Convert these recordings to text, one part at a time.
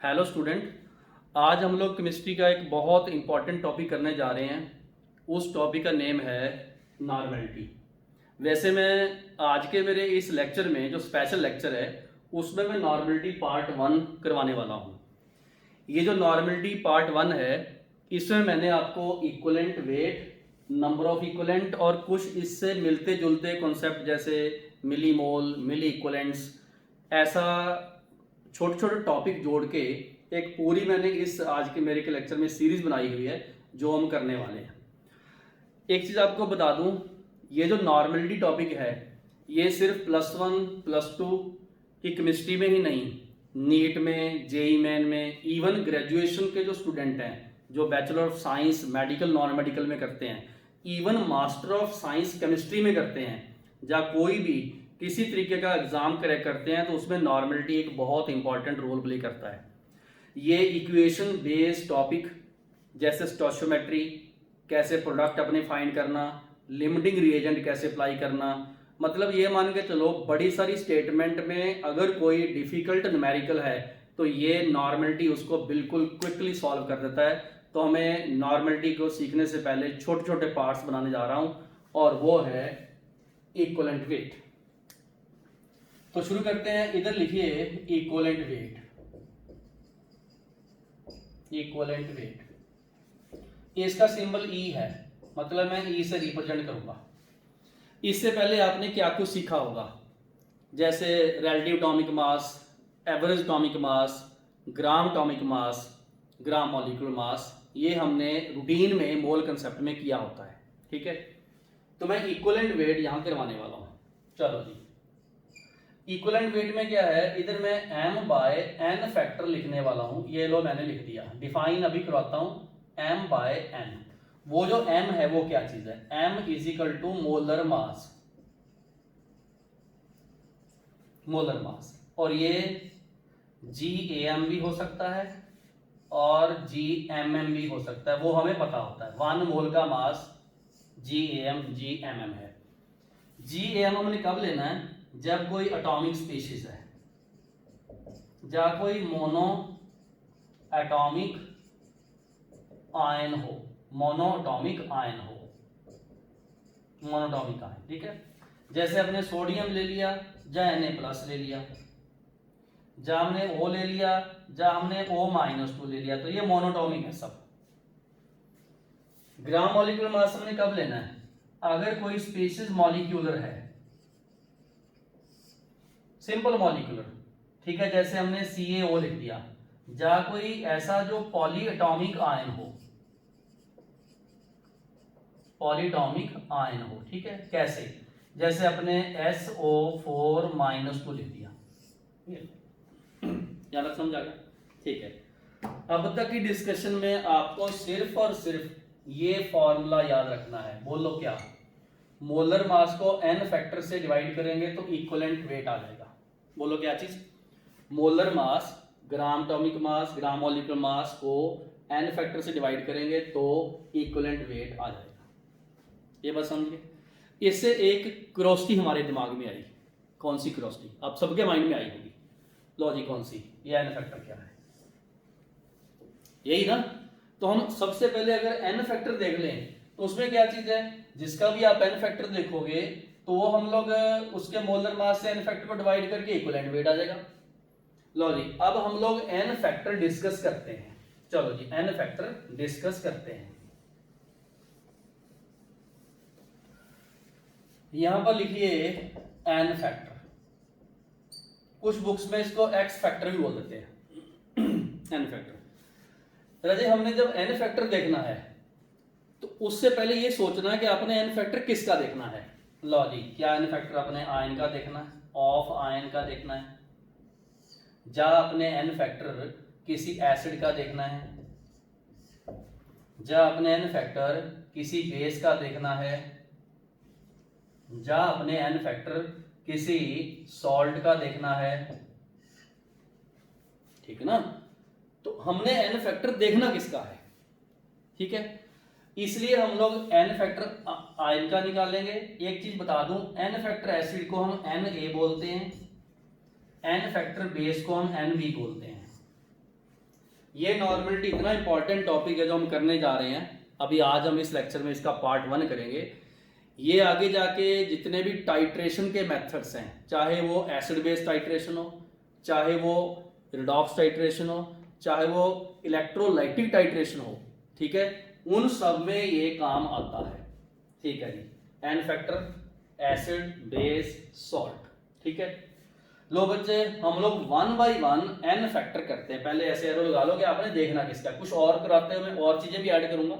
Hello student. आज हम लोग केमिस्ट्री का एक बहुत इंपॉर्टेंट टॉपिक करने जा रहे हैं। उस टॉपिक का नेम है नॉर्मेलिटी। वैसे मैं आज के मेरे इस लेक्चर में जो स्पेशल लेक्चर है उसमें मैं नॉर्मेलिटी पार्ट 1 करवाने वाला हूँ। ये जो नॉर्मेलिटी पार्ट 1 है इसमें मैंने आपको equivalent weight, number of equivalent और कुछ इससे मिलते जुलते कॉन्सेप्ट जैसे मिली मोल, मिली इक्वलेंट्स, ऐसा छोटे छोटे टॉपिक जोड़ के एक पूरी मैंने इस आज के मेरे के लेक्चर में सीरीज बनाई हुई है जो हम करने वाले हैं। एक चीज़ आपको बता दूं, ये जो नॉर्मेलिटी टॉपिक है ये सिर्फ +1 +2 की केमिस्ट्री में ही नहीं, नीट में, जेई मेन में, इवन ग्रेजुएशन के जो स्टूडेंट हैं जो bachelor of science medical non medical में करते हैं, even master of science chemistry में करते हैं, या कोई भी किसी तरीके का एग्जाम क्रैक करते हैं तो उसमें नॉर्मेलिटी एक बहुत इंपॉर्टेंट रोल प्ले करता है। ये इक्वेशन बेस्ड टॉपिक जैसे स्टोइचियोमेट्री, कैसे प्रोडक्ट अपने फाइंड करना, लिमिटिंग रिएजेंट कैसे अप्लाई करना, मतलब ये मान के चलो बड़ी सारी स्टेटमेंट में अगर कोई डिफिकल्ट न्यूमेरिकल है तो ये नॉर्मेलिटी उसको बिल्कुल क्विकली सॉल्व कर देता है। तो हमें नॉर्मेलिटी को सीखने से पहले छोटे छोटे पार्ट्स बनाने जा रहा हूँ और वो है इक्वलेंट वेट। तो शुरू करते हैं। इधर लिखिए इक्वलेंट वेट। इक्वलेंट वेट इसका सिंबल ई है, मतलब मैं ई से रिप्रेजेंट करूंगा। इससे पहले आपने क्या कुछ सीखा होगा, जैसे relative atomic mass, average atomic mass, gram atomic mass, gram molecular mass, ये हमने रूटीन में मोल कंसेप्ट में किया होता है। ठीक है, तो मैं इक्वलेंट वेट यहां करवाने वाला हूं। चलो जी, इक्वलेंट वेट में क्या है, इधर मैं m बाय n फैक्टर लिखने वाला हूं। ये लो मैंने लिख दिया, डिफाइन अभी करवाता हूं। m बाय n, वो जो m है वो क्या चीज है, m is equal to molar mass, molar mass. और ये GAM भी हो सकता है और GMM भी हो सकता है, वो हमें पता होता है। 1 मोल का मास GAM GMM है। GAM हमने कब लेना है, जब कोई एटॉमिक स्पीशीज है, या कोई मोनो एटॉमिक आयन हो, मोनो एटॉमिक आयन हो, मोनोटॉमिक आयन। ठीक है, जैसे अपने सोडियम ले लिया, या Na+ ले लिया, या हमने O ले लिया, या हमने O-2 ले लिया, तो ये मोनोटॉमिक है सब। ग्राम मॉलिक्यूलर मास हमने कब लेना है, अगर कोई स्पीशीज मॉलिक्यूलर है, सिंपल मॉलिक्यूलर। ठीक है, जैसे हमने CaO लिख दिया, या कोई ऐसा जो पॉली एटॉमिक आयन हो, पॉलीटॉमिक आयन हो। ठीक है, कैसे, जैसे अपने SO4- लिख दिया। ज्यादा समझ आ गया? ठीक है, अब तक की डिस्कशन में आपको सिर्फ और सिर्फ ये फॉर्मूला याद रखना है। बोलो क्या, मोलर मास को n फैक्टर से डिवाइड करेंगे तो इक्वलेंट वेट आ जाएगा। बोलो क्या चीज, molar mass, gram atomic mass, gram molecular mass को n फैक्टर से डिवाइड करेंगे तो इक्वलेंट वेट आ जाएगा। ये बात समझिए। इससे एक क्रोस्टी हमारे दिमाग में आई। कौन सी क्रोस्टी, आप सबके माइंड में आई होगी। लो जी, कौन सी, ये n फैक्टर क्या है, यही ना। तो हम सबसे पहले अगर n फैक्टर देख लें तो उसमें क्या चीज है, जिसका भी आप n फैक्टर देखोगे तो वो हम लोग उसके मोलर मास से n फैक्टर को डिवाइड करके इक्वलेंट वेट आ जाएगा। लो जी, अब हम लोग n फैक्टर डिस्कस करते हैं। चलो जी, n फैक्टर डिस्कस करते हैं। यहां पर लिखिए n फैक्टर, कुछ बुक्स में इसको x फैक्टर भी बोल देते हैं। n factor. राजे, हमने जब n फैक्टर देखना है तो उससे पहले ये सोचना है कि आपने n फैक्टर किसका देखना है। लो जी, क्या n फैक्टर अपने आयन का देखना है, ऑफ आयन का देखना है, या अपने n फैक्टर किसी एसिड का देखना है, या अपने n फैक्टर किसी बेस का देखना है, या अपने n फैक्टर किसी सॉल्ट का देखना है। ठीक है ना, तो हमने n फैक्टर देखना किसका है। ठीक है, इसलिए हम लोग n फैक्टर आयन का निकालेंगे। एक चीज बता दूं, n फैक्टर एसिड को हम Na बोलते हैं, n फैक्टर बेस को हम Nb बोलते हैं। ये नॉर्मलिटी इतना इंपॉर्टेंट टॉपिक है जो हम करने जा रहे हैं अभी। आज हम इस लेक्चर में इसका पार्ट 1 करेंगे। ये आगे जाके जितने भी टाइट्रेशन के मेथड्स हैं, चाहे वो एसिड बेस टाइट्रेशन हो, चाहे वो रिडॉक्स टाइट्रेशन हो, चाहे वो इलेक्ट्रोलाइटिक टाइट्रेशन हो, ठीक है, उन सब में ये काम आता है। ठीक है जी, N factor, acid base salt. ठीक है, लो बच्चे, हम लोग 1 बाई 1 एन फैक्टर करते हैं। पहले ऐसे एरो लगा लो कि आपने देखना किसका। कुछ और कराते हुए मैं और चीजें भी ऐड करूंगा,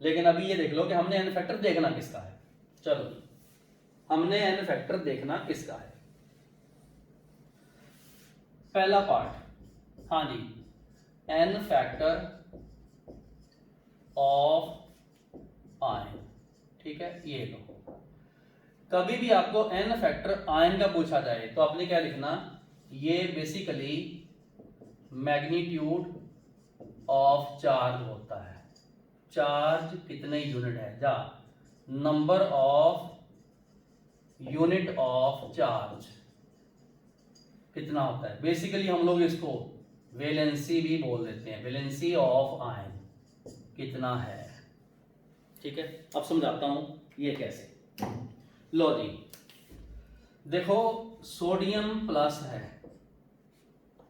लेकिन अभी ये देख लो कि हमने एन फैक्टर देखना किसका है। चलो, हमने एन फैक्टर देखना किसका है। पहला पार्ट, हाँ जी, एन फैक्टर ऑफ आयन। ठीक है, ये लो। कभी भी आपको एन फैक्टर आयन का पूछा जाए तो आपने क्या लिखना, ये बेसिकली मैग्नीट्यूड ऑफ चार्ज होता है। चार्ज कितने यूनिट है, जा number of unit of charge कितना होता है। बेसिकली हम लोग इसको वैलेंसी भी बोल देते हैं, वैलेंसी ऑफ आयन कितना है। ठीक है, अब समझाता हूं ये कैसे। लो जी, देखो सोडियम प्लस है,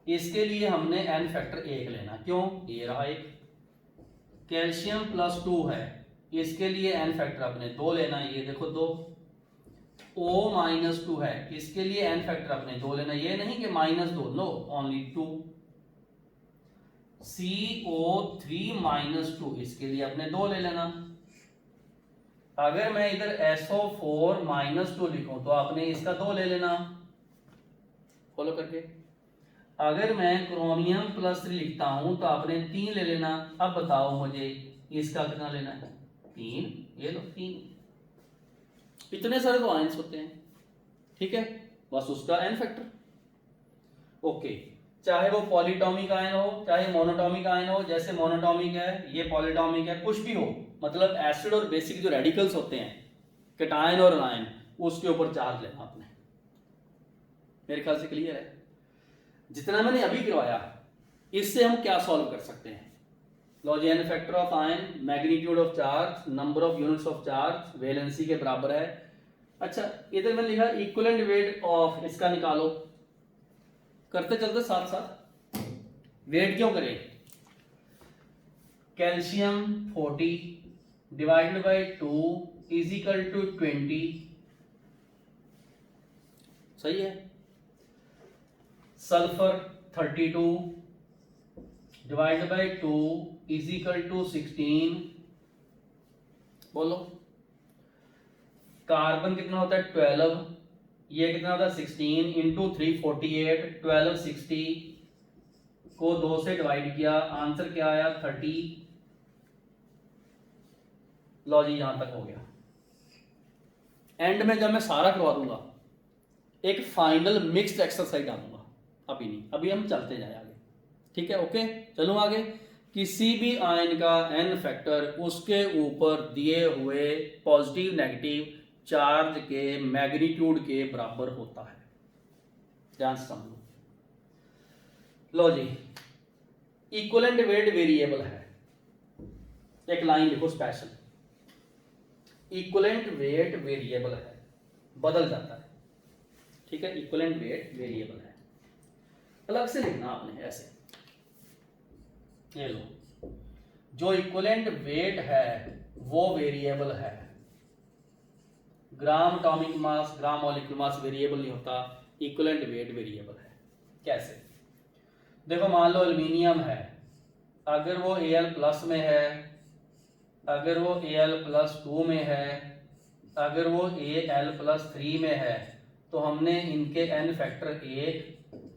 इसके लिए हमने एन फैक्टर 1 लेना। क्यों, ये रहा 1। कैल्शियम प्लस 2 है, इसके लिए एन फैक्टर अपने 2 लेना, ये देखो 2। O माइनस 2 है, इसके लिए एन फैक्टर अपने 2 लेना, ये नहीं कि -2, नो, ओनली 2। CO3 माइनस 2, इसके लिए अपने 2 ले लेना। अगर मैं इधर SO4 माइनस 2 लिखूं तो आपने इसका 2 ले लेना, फॉलो करके। अगर मैं क्रोमियम प्लस 3 लिखता हूं तो आपने 3 ले लेना। अब बताओ मुझे इसका कितना लेना है, 3, ये लो 3। इतने सारे तो आयंस होते हैं, ठीक है, बस उसका एन फैक्टर। ओके, चाहे वो पॉलीटॉमिक आयन हो चाहे मोनोटॉमिक आयन हो, जैसे मोनोटॉमिक है, ये पॉलीटॉमिक है, कुछ भी हो, मतलब एसिड और बेसिक जो रेडिकल्स होते हैं, कैटायन और आयन, उसके ऊपर चार्ज लेना आपने। मेरे ख्याल से क्लियर है। जितना मैंने अभी करवाया इससे हम क्या सॉल्व कर सकते हैं। लॉजी, n factor of ion, magnitude of charge, number of units of charge, valency के बराबर है। अच्छा, इधर मैंने लिखा इक्विवेलेंट वेट ऑफ, इसका निकालो। करते चलते साथ साथ, वेट क्यों करें, calcium 40 divided by 2 is equal to 20, सही है। Sulphur 32 divided by 2 is equal to 16, बोलो। कार्बन कितना होता है 12, ये कितना होता है 16 इंटू 3 48, 12 60 को 2 से डिवाइड किया, आंसर क्या आया 30। लो जी, यहां तक हो गया। एंड में जब मैं सारा करवा दूंगा एक फाइनल मिक्स्ड एक्सरसाइज डालूंगा, अभी नहीं, अभी हम चलते जाए आगे। ठीक है, ओके, चलो आगे। किसी भी आयन का एन फैक्टर उसके ऊपर दिए हुए पॉजिटिव नेगेटिव चार्ज के मैग्नीट्यूड के बराबर होता है। ध्यान से समझो। लो जी, इक्विवेलेंट वेट वेरिएबल है, एक लाइन लिखो स्पेशल, इक्विवेलेंट वेट वेरिएबल है, बदल जाता है। ठीक है, इक्विवेलेंट वेट वेरिएबल है, अलग से लिखना आपने ऐसे। ये लो, जो इक्विवेलेंट वेट है वो वेरिएबल है। Gram atomic mass, gram molecular mass variable नहीं होता, इक्विवेलेंट वेट वेरिएबल है। कैसे, देखो मान लो एल्यूमिनियम है, अगर वो Al प्लस में है, अगर वो Al प्लस 2 में है, अगर वो Al प्लस 3 में है, तो हमने इनके n factor 1,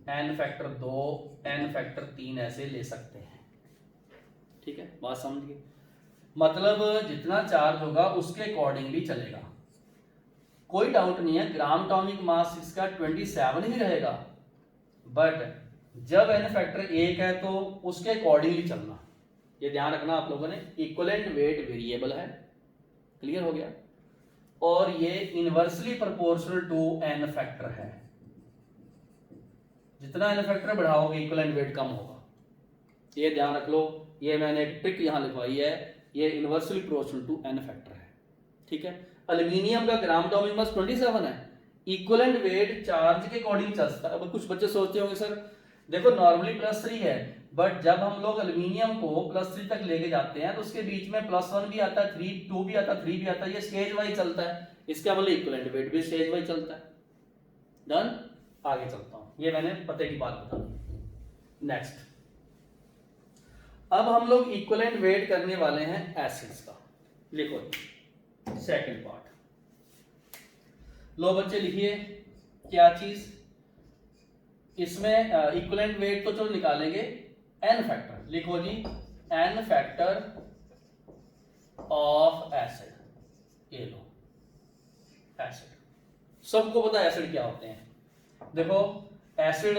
n factor 2, n factor 3 ऐसे ले सकते हैं। ठीक है, बात समझ गए। मतलब जितना चार्ज होगा उसके अकॉर्डिंगली चलेगा, कोई डाउट नहीं है। ग्राम एटॉमिक मास इसका 27 ही रहेगा, बट जब एन फैक्टर 1 है तो उसके अकॉर्डिंगली चलना, ये ध्यान रखना आप लोगों ने। इक्विवेलेंट वेट वेरिएबल है, क्लियर हो गया। और ये inversely proportional to n factor है, जितना एन फैक्टर बढ़ाओगे इक्विवेलेंट वेट कम होगा। ये ध्यान रख लो, ये मैंने एक ट्रिक यहाँ लिखवाई है, ये inversely proportional to n factor है, ठीक है। एल्यूमिनियम का ग्राम टॉमिक मास 27 है, इक्विवेलेंट वेट चार्ज के अकॉर्डिंग चलता है। अब कुछ बच्चे सोचते होंगे सर देखो नॉर्मली +3 है, बट जब हम लोग एल्यूमिनियम को +3 तक लेके जाते हैं तो उसके बीच में +1 भी आता है, 3 2 भी आता है, 3 भी आता है, ये स्टेज वाइज चलता है। इसका मतलब इक्विवेलेंट वेट भी स्टेज वाइज चलता है। डन, आगे चलता हूं, ये मैंने पते की बात बता दी। नेक्स्ट, अब हम लोग इक्विवेलेंट वेट करने वाले हैं एसिड्स का। लिखो सेकंड पार्ट, लो बच्चे लिखिए क्या चीज इसमें इक्विवेलेंट वेट तो चलो निकालेंगे, n फैक्टर लिखो जी, n फैक्टर ऑफ एसिड। ये लो एसिड, सबको पता है एसिड क्या होते हैं। देखो एसिड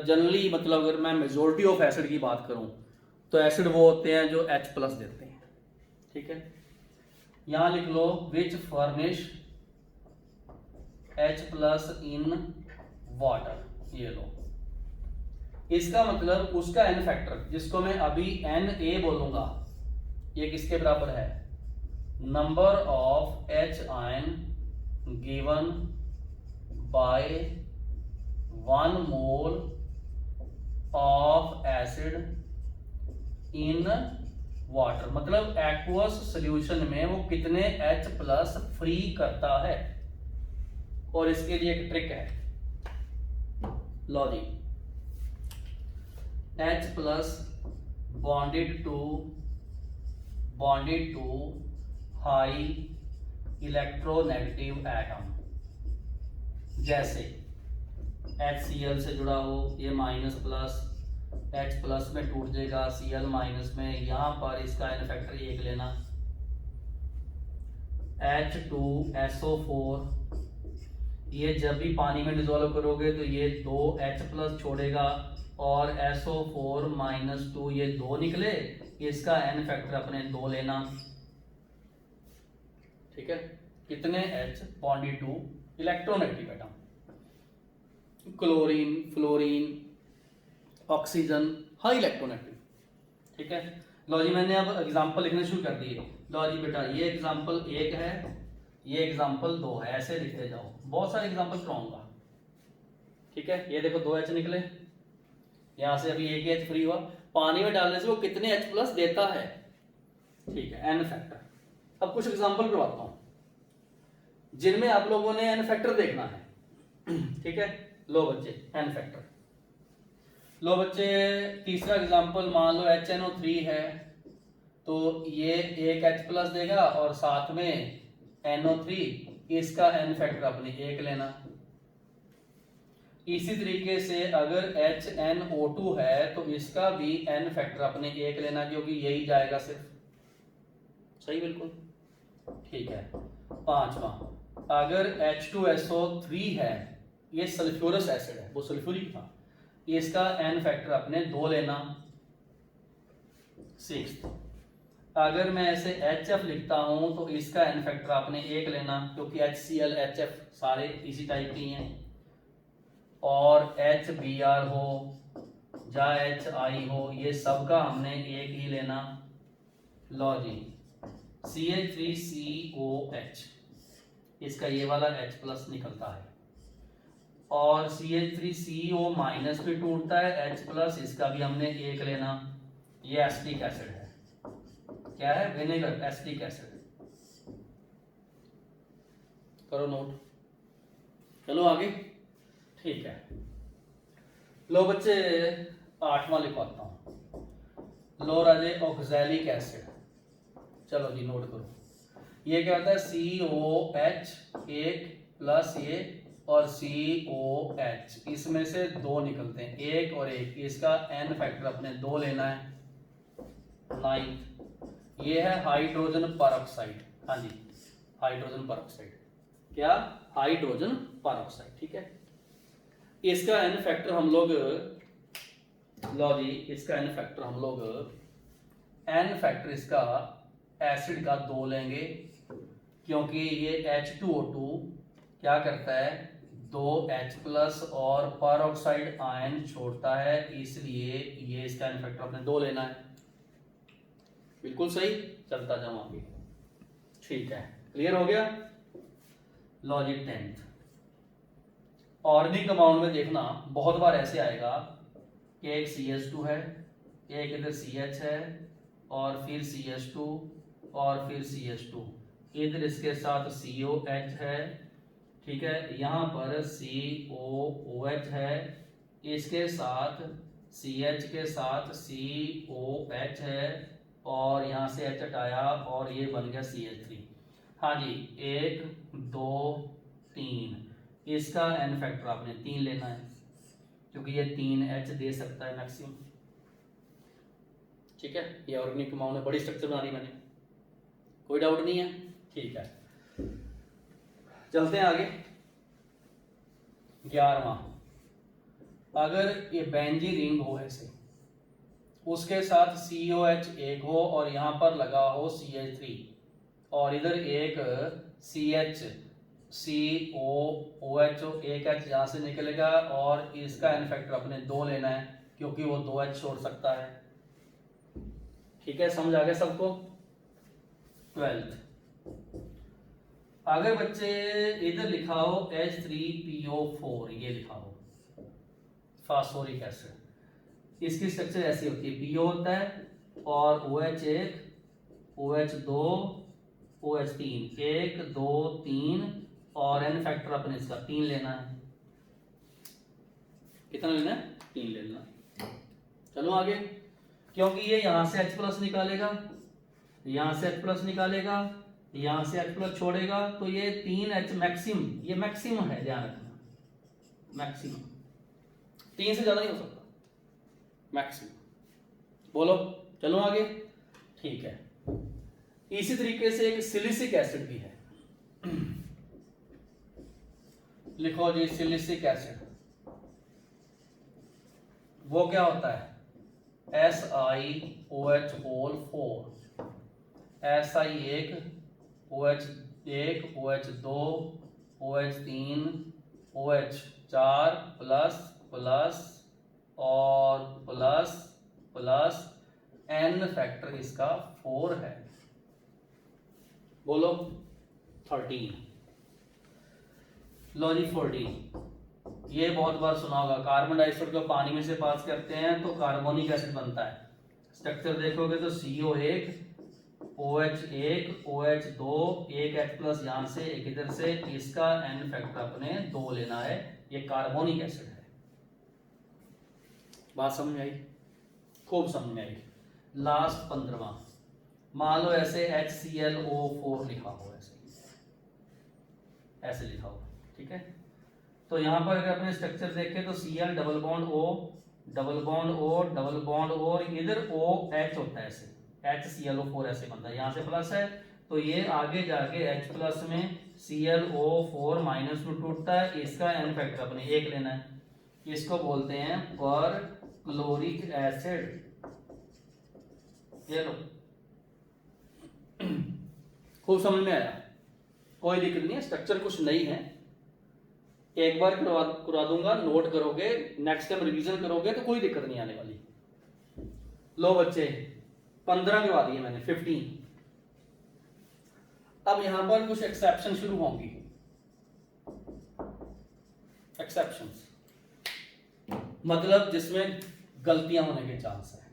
जनरली मतलब अगर मैं मेजोरिटी ऑफ एसिड की बात करूं तो एसिड वो होते हैं जो H+ देते हैं, ठीक है। यहां लिख लो विच फर्निश H+ इन वाटर, ये लो। इसका मतलब उसका n फैक्टर जिसको मैं अभी Na बोलूंगा, ये किसके बराबर है, number of H ion given by 1 mole of acid in water, मतलब एक्वस सॉल्यूशन में वो कितने H+ फ्री करता है। और इसके लिए एक ट्रिक है, लो जी, H+ bonded to high electronegative atom, जैसे HCl से जुड़ा हो, ये -+ H+ में टूट जाएगा Cl- में, यहां पर इसका n फैक्टर 1 लेना। H2SO4, ये जब भी पानी में डिसॉल्व करोगे तो ये 2 H+ छोड़ेगा और SO4 - 2 ये 2 निकले, इसका n फैक्टर अपने 2 लेना, ठीक है। कितने H bonded to electronegative atom, chlorine, fluorine, oxygen, high electronegative, ठीक है। लो जी मैंने अब एग्जांपल लिखने शुरू कर दिए। लो जी बेटा ये एग्जांपल 1 है, ये एग्जांपल 2 है, ऐसे लिखते जाओ, बहुत सारे एग्जांपल कराऊंगा, ठीक है। ये देखो 2 H निकले, यहां से अभी 1 H फ्री हुआ, पानी में डालने से वो कितने H+ देता है, ठीक है, n फैक्टर। अब कुछ एग्जांपल करवाता हूं जिनमें आप लोगों ने n फैक्टर देखना है, ठीक है। लो बच्चे n फैक्टर, लो बच्चे तीसरा एग्जांपल मान लो HNO3 है, तो ये 1 H+ देगा और साथ में NO3, इसका n फैक्टर अपने 1 लेना। इसी तरीके से अगर HNO2 है तो इसका भी n फैक्टर अपने 1 लेना, क्योंकि यही जाएगा सिर्फ, सही बिल्कुल, ठीक है। पांचवा, अगर H2SO3 है, ये सल्फ्यूरस एसिड है, वो सल्फ्यूरिक था, इसका n फैक्टर अपने 2 लेना। 6th, अगर मैं ऐसे HF लिखता हूं तो इसका n फैक्टर आपने 1 लेना, क्योंकि HCl HF सारे इसी टाइप के हैं, और HBr हो या HI हो, ये सब का हमने 1 ही लेना। लो जी CH3COH, इसका ये वाला H+ निकलता है, और CH3CO- भी टूटता है, H+, इसका भी हमने 1 लेना। ये एसिटिक एसिड है, क्या है, विनेगर, एसिटिक एसिड, करो नोट, चलो आगे, ठीक है। लो बच्चे 8वां लिखवाता हूं, लो राजे ऑक्सैलिक एसिड, चलो जी नोट करो, ये क्या होता है, COH 1 ये और COH, इसमें से 2 निकलते हैं, 1 और 1, इसका n फैक्टर अपने 2 लेना है। 9th, ये है हाइड्रोजन परऑक्साइड, हाँ जी हाइड्रोजन परऑक्साइड, क्या, हाइड्रोजन परऑक्साइड, ठीक है। इसका n फैक्टर हम लोग, लो जी इसका n फैक्टर हम लोग, n फैक्टर इसका एसिड का 2 लेंगे, क्योंकि ये H2O2 क्या करता है, 2H+ और पर ऑक्साइड आयन छोड़ता है, इसलिए ये इसका एन फैक्टर अपने 2 लेना है। बिल्कुल सही, चलता जाऊं आगे। ठीक है, क्लियर हो गया। लॉजिक 10th, ऑर्गेनिक कंपाउंड में देखना बहुत बार ऐसे आएगा कि एक CH2 है, एक इधर CH है, और फिर CH2 और फिर CH2, इधर इसके साथ COH है, ठीक है, यहाँ पर COOH है, इसके साथ CH के साथ COH है, और यहाँ से H हटाया और ये बन गया CH3। हाँ जी, 1 2 3, इसका एन फैक्टर आपने 3 लेना है, क्योंकि ये 3H दे सकता है मैक्सिमम। ठीक है, ये ऑर्गेनिक कंपाउंड में बड़ी स्ट्रक्चर बना दी मैंने, कोई डाउट नहीं है। ठीक है, चलते हैं आगे। 11वां, अगर ये बेंजीन रिंग हो ऐसे, उसके साथ COH एक हो और यहाँ पर लगा हो CH3, और इधर एक CH COOH हो, एक H यहाँ से निकलेगा, और इसका एन फैक्टर अपने 2 लेना है, क्योंकि वो 2H छोड़ सकता है। ठीक है, समझ आ गया सबको। 12th, अगर बच्चे इधर लिखा हो H3PO4, ये लिखा हो फास्फोरिक एसिड, इसकी स्ट्रक्चर ऐसी होती है, PO होता है और OH1 OH2 OH3, 1 2 3, और एन फैक्टर अपने इसका 3 लेना है। कितना लेना है? 3 लेना। चलो आगे, क्योंकि ये यहां से H+ निकालेगा, यहां से H+ निकालेगा, यहां से H+ छोड़ेगा, तो ये 3H मैक्सिमम, ये मैक्सिमम है, ध्यान रखना, मैक्सिमम 3 से ज्यादा नहीं हो सकता, मैक्सिमम। बोलो, चलो आगे। ठीक है, इसी तरीके से एक सिलिसिक एसिड भी है, लिखो जी सिलिसिक एसिड। वो क्या होता है? SiOH4, Si1 OH1 OH2 OH3 OH4 plus plus और प्लस प्लस, एन फैक्टर इसका 4 है। बोलो 13। लो जी 14, ये बहुत बार सुना होगा, कार्बन डाइऑक्साइड को पानी में से पास करते हैं तो कार्बोनिक एसिड बनता है। स्ट्रक्चर देखोगे तो CO1 OH1 OH2, एक H+ यहां से एक इधर से, इसका एन फैक्टर अपने 2 लेना है, ये कार्बोनिक एसिड है। बात समझ में आई? खूब समझ में आई। लास्ट 15वां, मान लो ऐसे HClO4 लिखा हो, ऐसे लिखा हो, ठीक है। तो यहां पर अगर अपने स्ट्रक्चर देखें तो Cl double bond O double bond O double bond O, और इधर OH होता है, ऐसे HClO4 ऐसे बनता है, यहां से प्लस है तो ये आगे जाके H+ में ClO4 माइनस में टूटता है, इसका एन फैक्टर अपने 1 लेना है। इसको बोलते हैं पर क्लोरिक एसिड। ये लो, खूब समझ में आया, कोई दिक्कत नहीं है, स्ट्रक्चर कुछ नहीं है, एक बार करवा दूंगा, नोट करोगे, नेक्स्ट टाइम रिवीजन करोगे तो कोई दिक्कत नहीं आने वाली। लो बच्चे, 15 करवा दिए मैंने, 15। अब यहां पर कुछ एक्सेप्शन शुरू होंगी, एक्सेप्शंस मतलब जिसमें गलतियां होने के चांस है।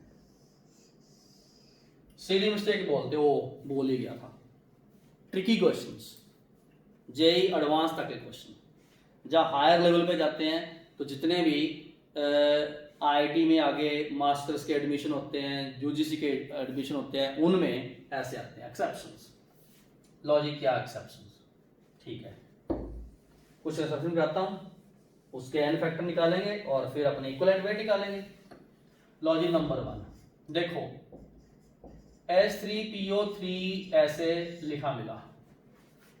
सिली मिस्टेक बोलते हो, बोल ही गया था। ट्रिकी क्वेश्चंस, जेई एडवांस तक के क्वेश्चन, जहाँ हायर लेवल पे जाते हैं तो जितने भी आईआईटी में आगे मास्टर्स के एडमिशन होते हैं, यूजीसी के एडमिशन होते हैं, उनमें ऐसे आते हैं एक्सेप्शंस। लॉजिक क्या एक्सेप्शंस? ठीक है, कुछ एक्सेप्शन कराता हूं, उसके एन फैक्टर निकालेंगे और फिर अपने इक्विवेलेंट वेट निकालेंगे। लॉजिक नंबर 1, देखो H3PO3 ऐसे लिखा मिला,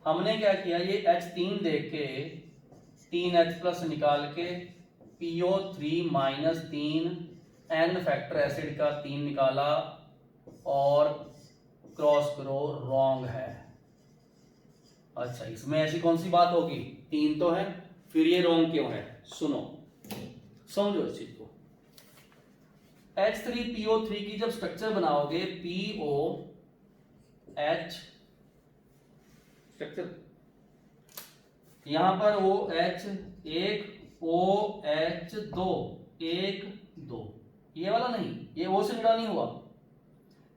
हमने क्या किया, ये H3 देख के 3H+ निकाल के PO3 minus 3 N factor acid का 3 निकाला और क्रॉस करो, रॉन्ग है। अच्छा, इसमें ऐसी कौन सी बात होगी? 3 तो है, फिर ये रॉन्ग क्यों है, सुनो समझो इस चीज को। H3PO3 की जब स्ट्रक्चर बनाओगे, POH स्ट्रक्चर, यहां पर OH 1, OH 2, 1 2, ये वाला नहीं, ये O से जुड़ा नहीं हुआ।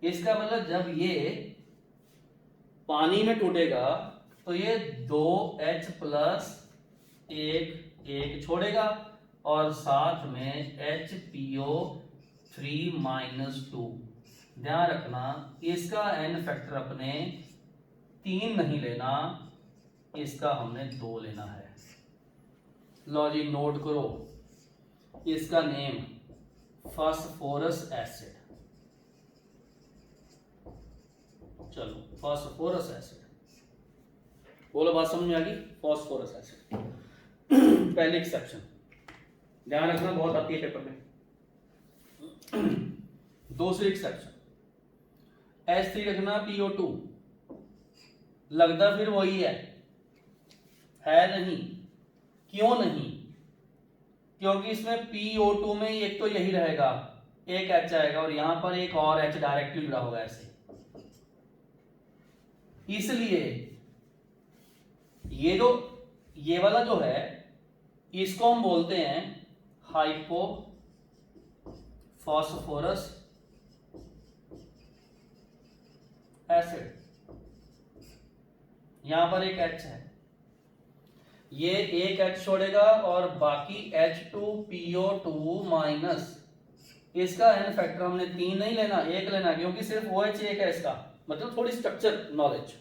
इसका मतलब जब ये पानी में टूटेगा तो ये 2H प्लस 1 1 छोड़ेगा और साथ में HPO3 माइनस 2। ध्यान रखना इसका n फैक्टर अपने 3 नहीं लेना, इसका हमने 2 लेना है। लो जी नोट करो, इसका नेम फास्फोरस एसिड। चलो फास्फोरस एसिड, बोलो बात समझ में आ गई, फास्फोरस एसिड। पहले एक्सेप्शन ध्यान रखना, बहुत आती है पेपर में। दूसरी एक्सेप्शन H3 रखना PO2, लगता फिर वही है नहीं, क्यों नहीं, क्योंकि इसमें PO2 में एक तो यही रहेगा, एक H आएगा और यहां पर एक और H डायरेक्टली जुड़ा होगा ऐसे, इसलिए ये वाला जो है इसको हम बोलते हैं हाइपो फास्फोरस एसिड। यहां पर एक H है, ये एक H छोड़ेगा और बाकी H2PO2 माइनस, इसका n फैक्टर हमने 3 नहीं लेना, 1 लेना, क्योंकि सिर्फ OH एक है इसका, मतलब थोड़ी स्ट्रक्चर नॉलेज,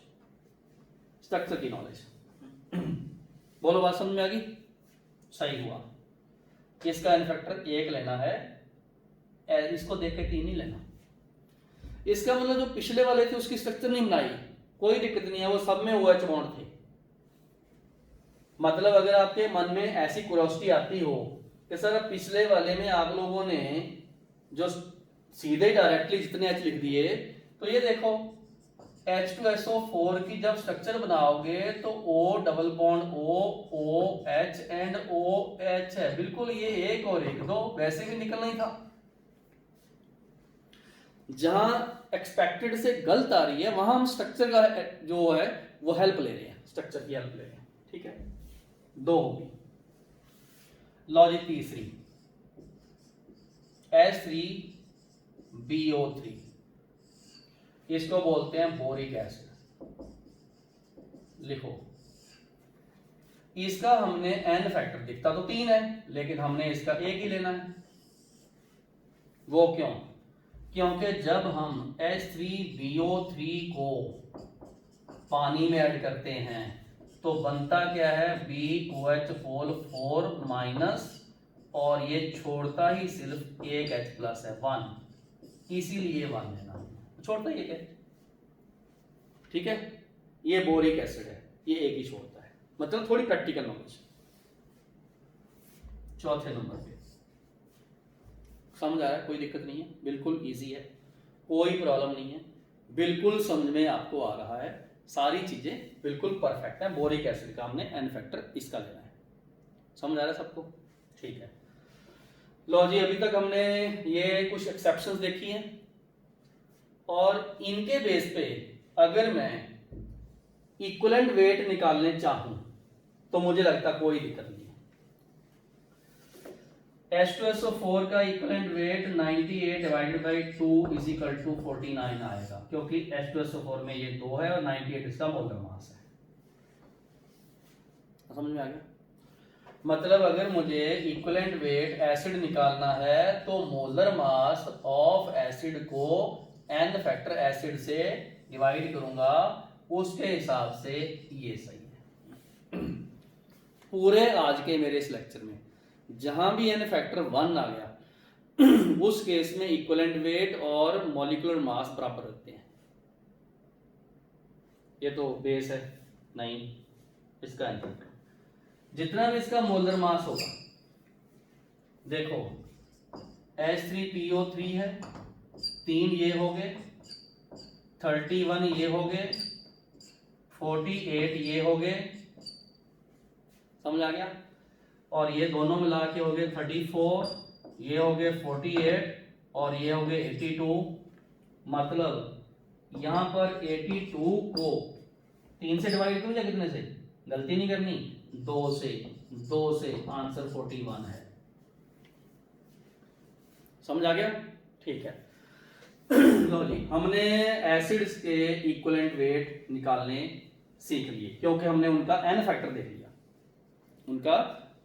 स्ट्रक्चर की नॉलेज। बोलो बात समझ में आ गई, सही हुआ। इसका n फैक्टर 1 लेना है, इसको देख के 3 नहीं लेना। इसका मतलब जो पिछले वाले थे उसकी स्ट्रक्चर नहीं बनाई, कोई दिक्कत नहीं है, वो सब में OH बॉन्ड थे। मतलब अगर आपके मन में ऐसी क्यूरियोसिटी आती हो कि सर पिछले वाले में आप लोगों ने जो सीधे डायरेक्टली जितने H लिख दिए, तो ये देखो H2SO4 की जब स्ट्रक्चर बनाओगे तो O double bond O, OH and OH है, बिल्कुल ये 1 और 1 2 वैसे भी निकलना ही था। जहां एक्सपेक्टेड से गलत आ रही है वहां हम स्ट्रक्चर का जो है वो हेल्प ले रहे हैं, स्ट्रक्चर की हेल्प ले रहे हैं, ठीक है। 2 होगी। लो जी तीसरी H3BO3, इसको बोलते हैं बोरिक एसिड। लिखो, इसका हमने n फैक्टर दिखता तो 3 है, लेकिन हमने इसका 1 ही लेना है। वो क्यों, क्योंकि जब हम H3BO3 को पानी में ऐड करते हैं तो बनता क्या है, BOH4 माइनस, और ये छोड़ता ही सिर्फ एक H प्लस है 1, इसीलिए 1 लेना, छोड़ता ही एक है, ठीक है। ये बोरिक एसिड है, ये एक ही छोड़ता है, मतलब थोड़ी प्रैक्टिकल नॉलेज। चौथे नंबर पे समझ आ रहा है, कोई दिक्कत नहीं है, बिल्कुल इजी है, कोई प्रॉब्लम नहीं है, बिल्कुल समझ में आपको आ रहा है, सारी चीजें बिल्कुल परफेक्ट है। बोरिक एसिड का हमने n फैक्टर इसका लेना है, समझ आ रहा है सबको, ठीक है। लो जी अभी तक हमने ये कुछ एक्सेप्शंस देखी हैं, और इनके बेस पे अगर मैं इक्विवेलेंट वेट निकालने चाहूं तो मुझे लगता कोई दिक्कत नहीं है। H2SO4 का equivalent weight 98 divided by 2 is equal to 49 आएगा, क्योंकि H2SO4 में ये 2 है और 98 इसका मोलर मास है। समझ में आ गया, मतलब अगर मुझे इक्विवेलेंट वेट एसिड निकालना है तो मोलर मास ऑफ एसिड को n फैक्टर एसिड से डिवाइड करूंगा, उसके हिसाब से ये सही है। पूरे आज के मेरे इस लेक्चर में जहां भी n फैक्टर 1 आ गया उस केस में इक्विवेलेंट वेट और मॉलिक्यूलर मास बराबर रखते हैं। ये तो बेस है, नहीं इसका n फैक्टर जितना भी इसका मोलर मास होगा, देखो H3PO3 है, 3 ये हो गए, 31 ये हो गए, 48 ये हो गए, समझ आ गया। और ये दोनों मिला के हो गए 34, ये हो गए 48 और ये हो गए 82। मतलब यहां पर 82 को 3 से डिवाइड करूं या कितने से, गलती नहीं करनी, 2 से, 2 से आंसर 41 है। समझ आ गया? ठीक है। लो जी, हमने एसिड्स के इक्विवेलेंट वेट निकालने सीख लिए क्योंकि हमने उनका एन फैक्टर देख लिया, उनका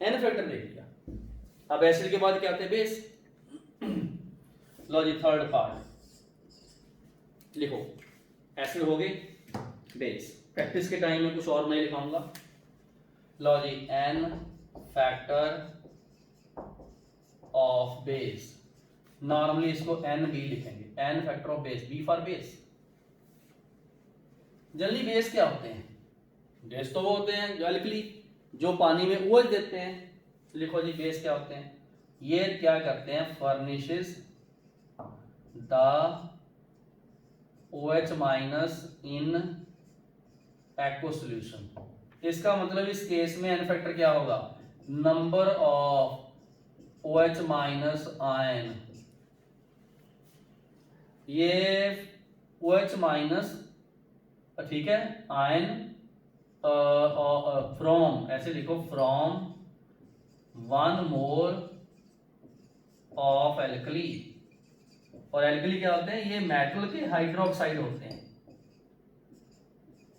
एन फैक्टर देख लिया। अब एसिड के बाद क्या आते हैं? बेस। लो जी, थर्ड पार्ट लिखो। एसिड हो गए, बेस। प्रैक्टिस के टाइम में कुछ और मैं लिखाऊंगा। लो जी, N factor of base, normally इसको एन बी लिखेंगे, N factor of base, B for base. Generally base क्या होते हैं? बेस तो वो होते हैं जो एल्कली, जो पानी में OH देते हैं। लिखो जी, बेस क्या होते हैं? ये क्या करते हैं? Furnishes the OH minus in aq solution. इसका मतलब इस केस में एन फैक्टर क्या होगा? Number of OH minus ion. ये OH माइनस, ठीक है, आयन फ्रॉम, ऐसे लिखो, फ्रॉम 1 मोल ऑफ एल्कली। और एल्कली क्या होते हैं? ये मेटल के हाइड्रोक्साइड होते हैं,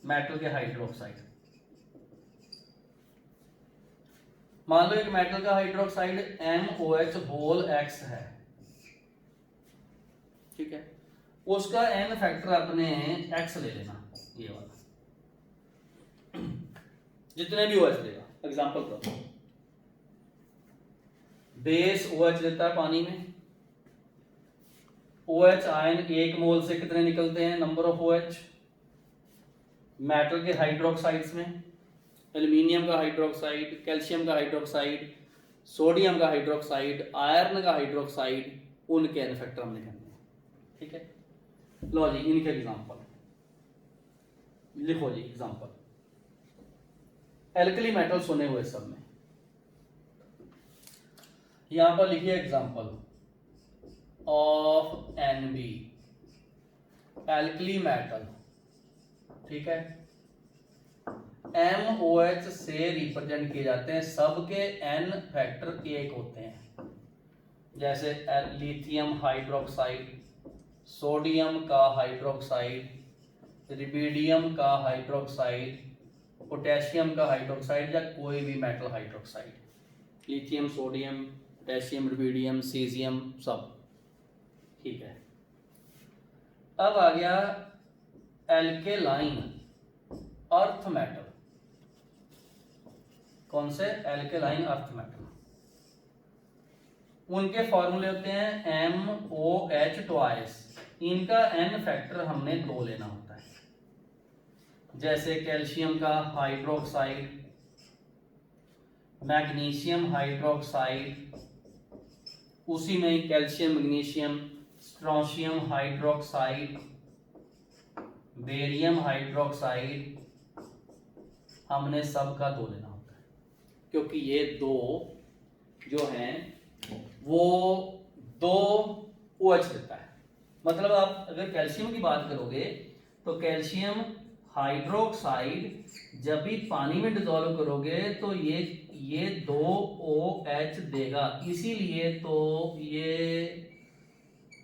मेटल के हाइड्रोक्साइड। मान लो एक मेटल का हाइड्रोक्साइड MOH होल X है, ठीक है, उसका एन फैक्टर अपने X ले लेना, ये वाला, जितने भी OH देगा। एग्जांपल करो, बेस OH देता है पानी में, OH आयन 1 मोल से कितने निकलते हैं? Number of OH। मेटल के हाइड्रोक्साइड्स में एल्यूमिनियम का हाइड्रोक्साइड, कैल्शियम का हाइड्रोक्साइड, सोडियम का हाइड्रोक्साइड, आयरन का हाइड्रोक्साइड, उनके एन फैक्टर हमने करने हैं, ठीक है। लो जी, इनके एग्जांपल लिखो जी। एग्जांपल, एल्कली मेटल सुने हुए सब में, यहां पर लिखिए example of NB, alkali metal, ठीक है, MOH से रिप्रेजेंट किए जाते हैं, सबके एन फैक्टर 1 होते हैं। जैसे लिथियम हाइड्रोक्साइड, सोडियम का हाइड्रोक्साइड, रिबीडियम का हाइड्रोक्साइड, पोटेशियम का हाइड्रोक्साइड, या कोई भी metal hydroxide, lithium, sodium, potassium, rubidium, caesium, सब, ठीक है। अब आ गया एल्केलाइन अर्थ मेटल। कौन से? Alkaline earth metal. उनके फॉर्मूले होते हैं MOH ट्वाइस, इनका एन फैक्टर हमने 2 लेना होता है। जैसे कैल्शियम का हाइड्रोक्साइड, मैग्नीशियम हाइड्रोक्साइड, उसी में calcium, magnesium, strontium hydroxide, barium hydroxide, हमने सबका 2 लेना होता है, क्योंकि ये 2 जो हैं वो 2 OH देता है। मतलब आप अगर कैल्शियम की बात करोगे तो कैल्शियम हाइड्रोक्साइड जब भी पानी में डिसॉल्व करोगे तो ये 2 OH देगा, इसीलिए तो ये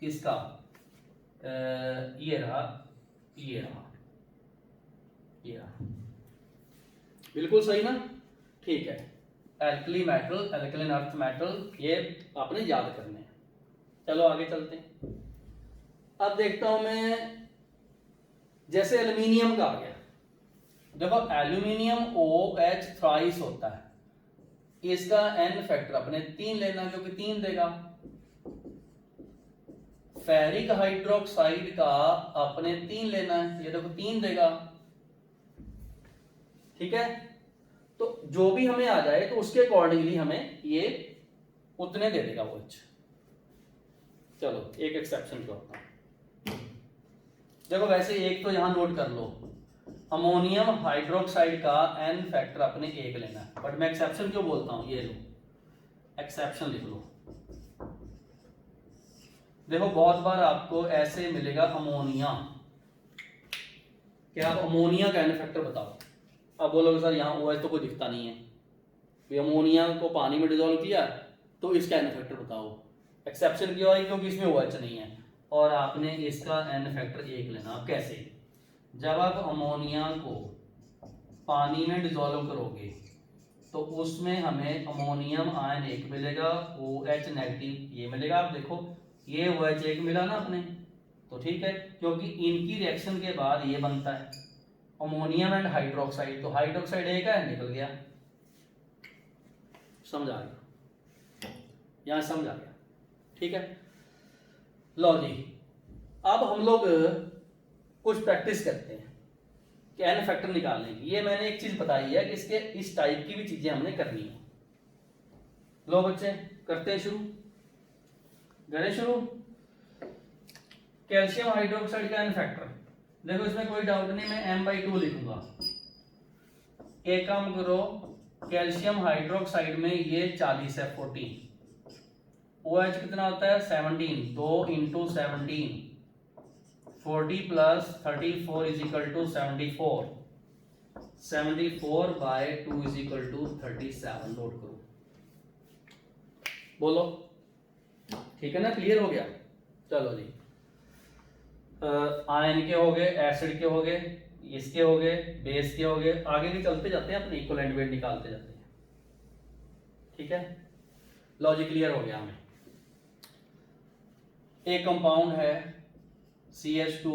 इसका ये रहा, बिल्कुल सही ना? ठीक है, alkali metal, alkaline earth metal, ये आपने याद करने हैं। चलो आगे चलते हैं। अब देखता हूं मैं, जैसे एल्यूमिनियम का आ गया। देखो, एल्यूमिनियम OH थ्राइस होता है, इसका एन फैक्टर अपने 3 लेना, क्योंकि 3 देगा। फेरिक हाइड्रोक्साइड का अपने 3 लेना है, ये देखो 3 देगा, ठीक है। तो जो भी हमें आ जाए तो उसके अकॉर्डिंगली हमें ये उतने दे देगा OH। चलो एक एक्सेप्शन करता हूं। देखो, वैसे एक तो यहां नोट कर लो, अमोनियम हाइड्रोक्साइड का एन फैक्टर अपने 1 लेना है, बट मैं एक्सेप्शन क्यों बोलता हूं, ये लो, एक्सेप्शन लिख लो। देखो बहुत बार आपको ऐसे मिलेगा अमोनिया, क्या आप अमोनिया का एन फैक्टर बताओ। अब बोलोगे सर यहाँ OH तो कोई दिखता नहीं है, तो अमोनिया को पानी में डिजोल्व किया तो इसका एन फैक्टर बताओ। एक्सेप्शन क्यों आई? क्योंकि इसमें OH नहीं है और आपने इसका एन फैक्टर 1 लेना। अब कैसे? जब आप अमोनिया को पानी में डिजोल्व करोगे तो उसमें हमें अमोनियम आयन 1 मिलेगा, OH नेगेटिव ये मिलेगा। आप देखो ये OH 1 मिला ना अपने, तो ठीक है, क्योंकि इनकी रिएक्शन के बाद ये बनता है अमोनियम एंड हाइड्रोक्साइड, तो हाइड्रोक्साइड एक है निकल गया। समझ आ गया? यहां समझ आ गया? ठीक है, लो जी। अब हम लोग कुछ प्रैक्टिस करते हैं कि एन फैक्टर निकालने की। ये मैंने एक चीज बताई है कि इसके इस टाइप की भी चीजें हमने करनी है। लो बच्चे करते हैं शुरू, करें शुरू। कैल्शियम हाइड्रोक्साइड का एन फैक्टर देखो, इसमें कोई डाउट नहीं, मैं m/2 लिखूंगा। एक काम करो, कैल्शियम हाइड्रोक्साइड में ये 40 है, 40। OH कितना होता है? 17, 2 × 17, 40 + 34 = 74, 74/2 = 37। नोट करो, बोलो ठीक है ना? क्लियर हो गया? चलो जी, आयन के हो गए, एसिड के हो गए, इसके हो गए, बेस के हो गए, आगे भी चलते जाते हैं, अपने इक्विवेलेंट वेट निकालते जाते हैं। ठीक है, लॉजिक क्लियर हो गया हमें। एक कंपाउंड है CH2,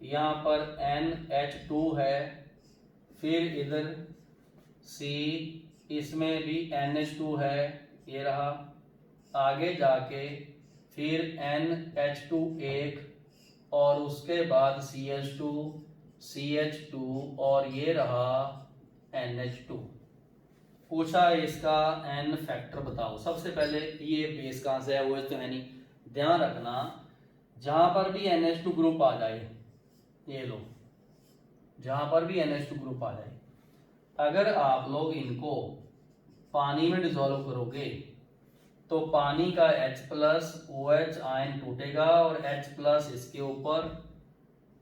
यहां पर NH2 है, फिर इधर C, इसमें भी NH2 है, ये रहा, आगे जाके फिर NH2 एक, और उसके बाद CH2, CH2 और ये रहा NH2। पूछा इसका एन फैक्टर बताओ। सबसे पहले ये बेस कहां से है? OH तो है नहीं। ध्यान रखना, जहां पर भी NH2 ग्रुप आ जाए, ये लो, जहां पर भी NH2 ग्रुप आ जाए, अगर आप लोग इनको पानी में डिसॉल्व करोगे तो पानी का H+ OH आयन टूटेगा और H+ इसके ऊपर,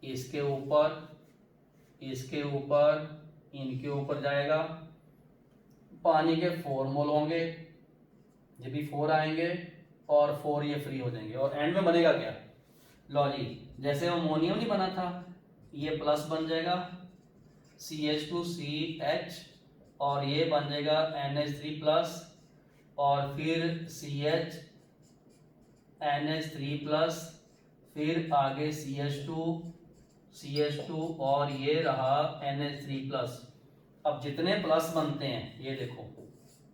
इसके ऊपर, इसके ऊपर, इनके ऊपर जाएगा। पानी के 4 मोल होंगे, ये भी 4 आएंगे और 4 ये फ्री हो जाएंगे, और एंड में बनेगा क्या? लो जी, जैसे अमोनियम नहीं बना था, ये प्लस बन जाएगा CH2CH, और ये बन जाएगा NH3+, और फिर CH NH3+, फिर आगे CH2 और ये रहा NH3+। अब जितने प्लस बनते हैं, ये देखो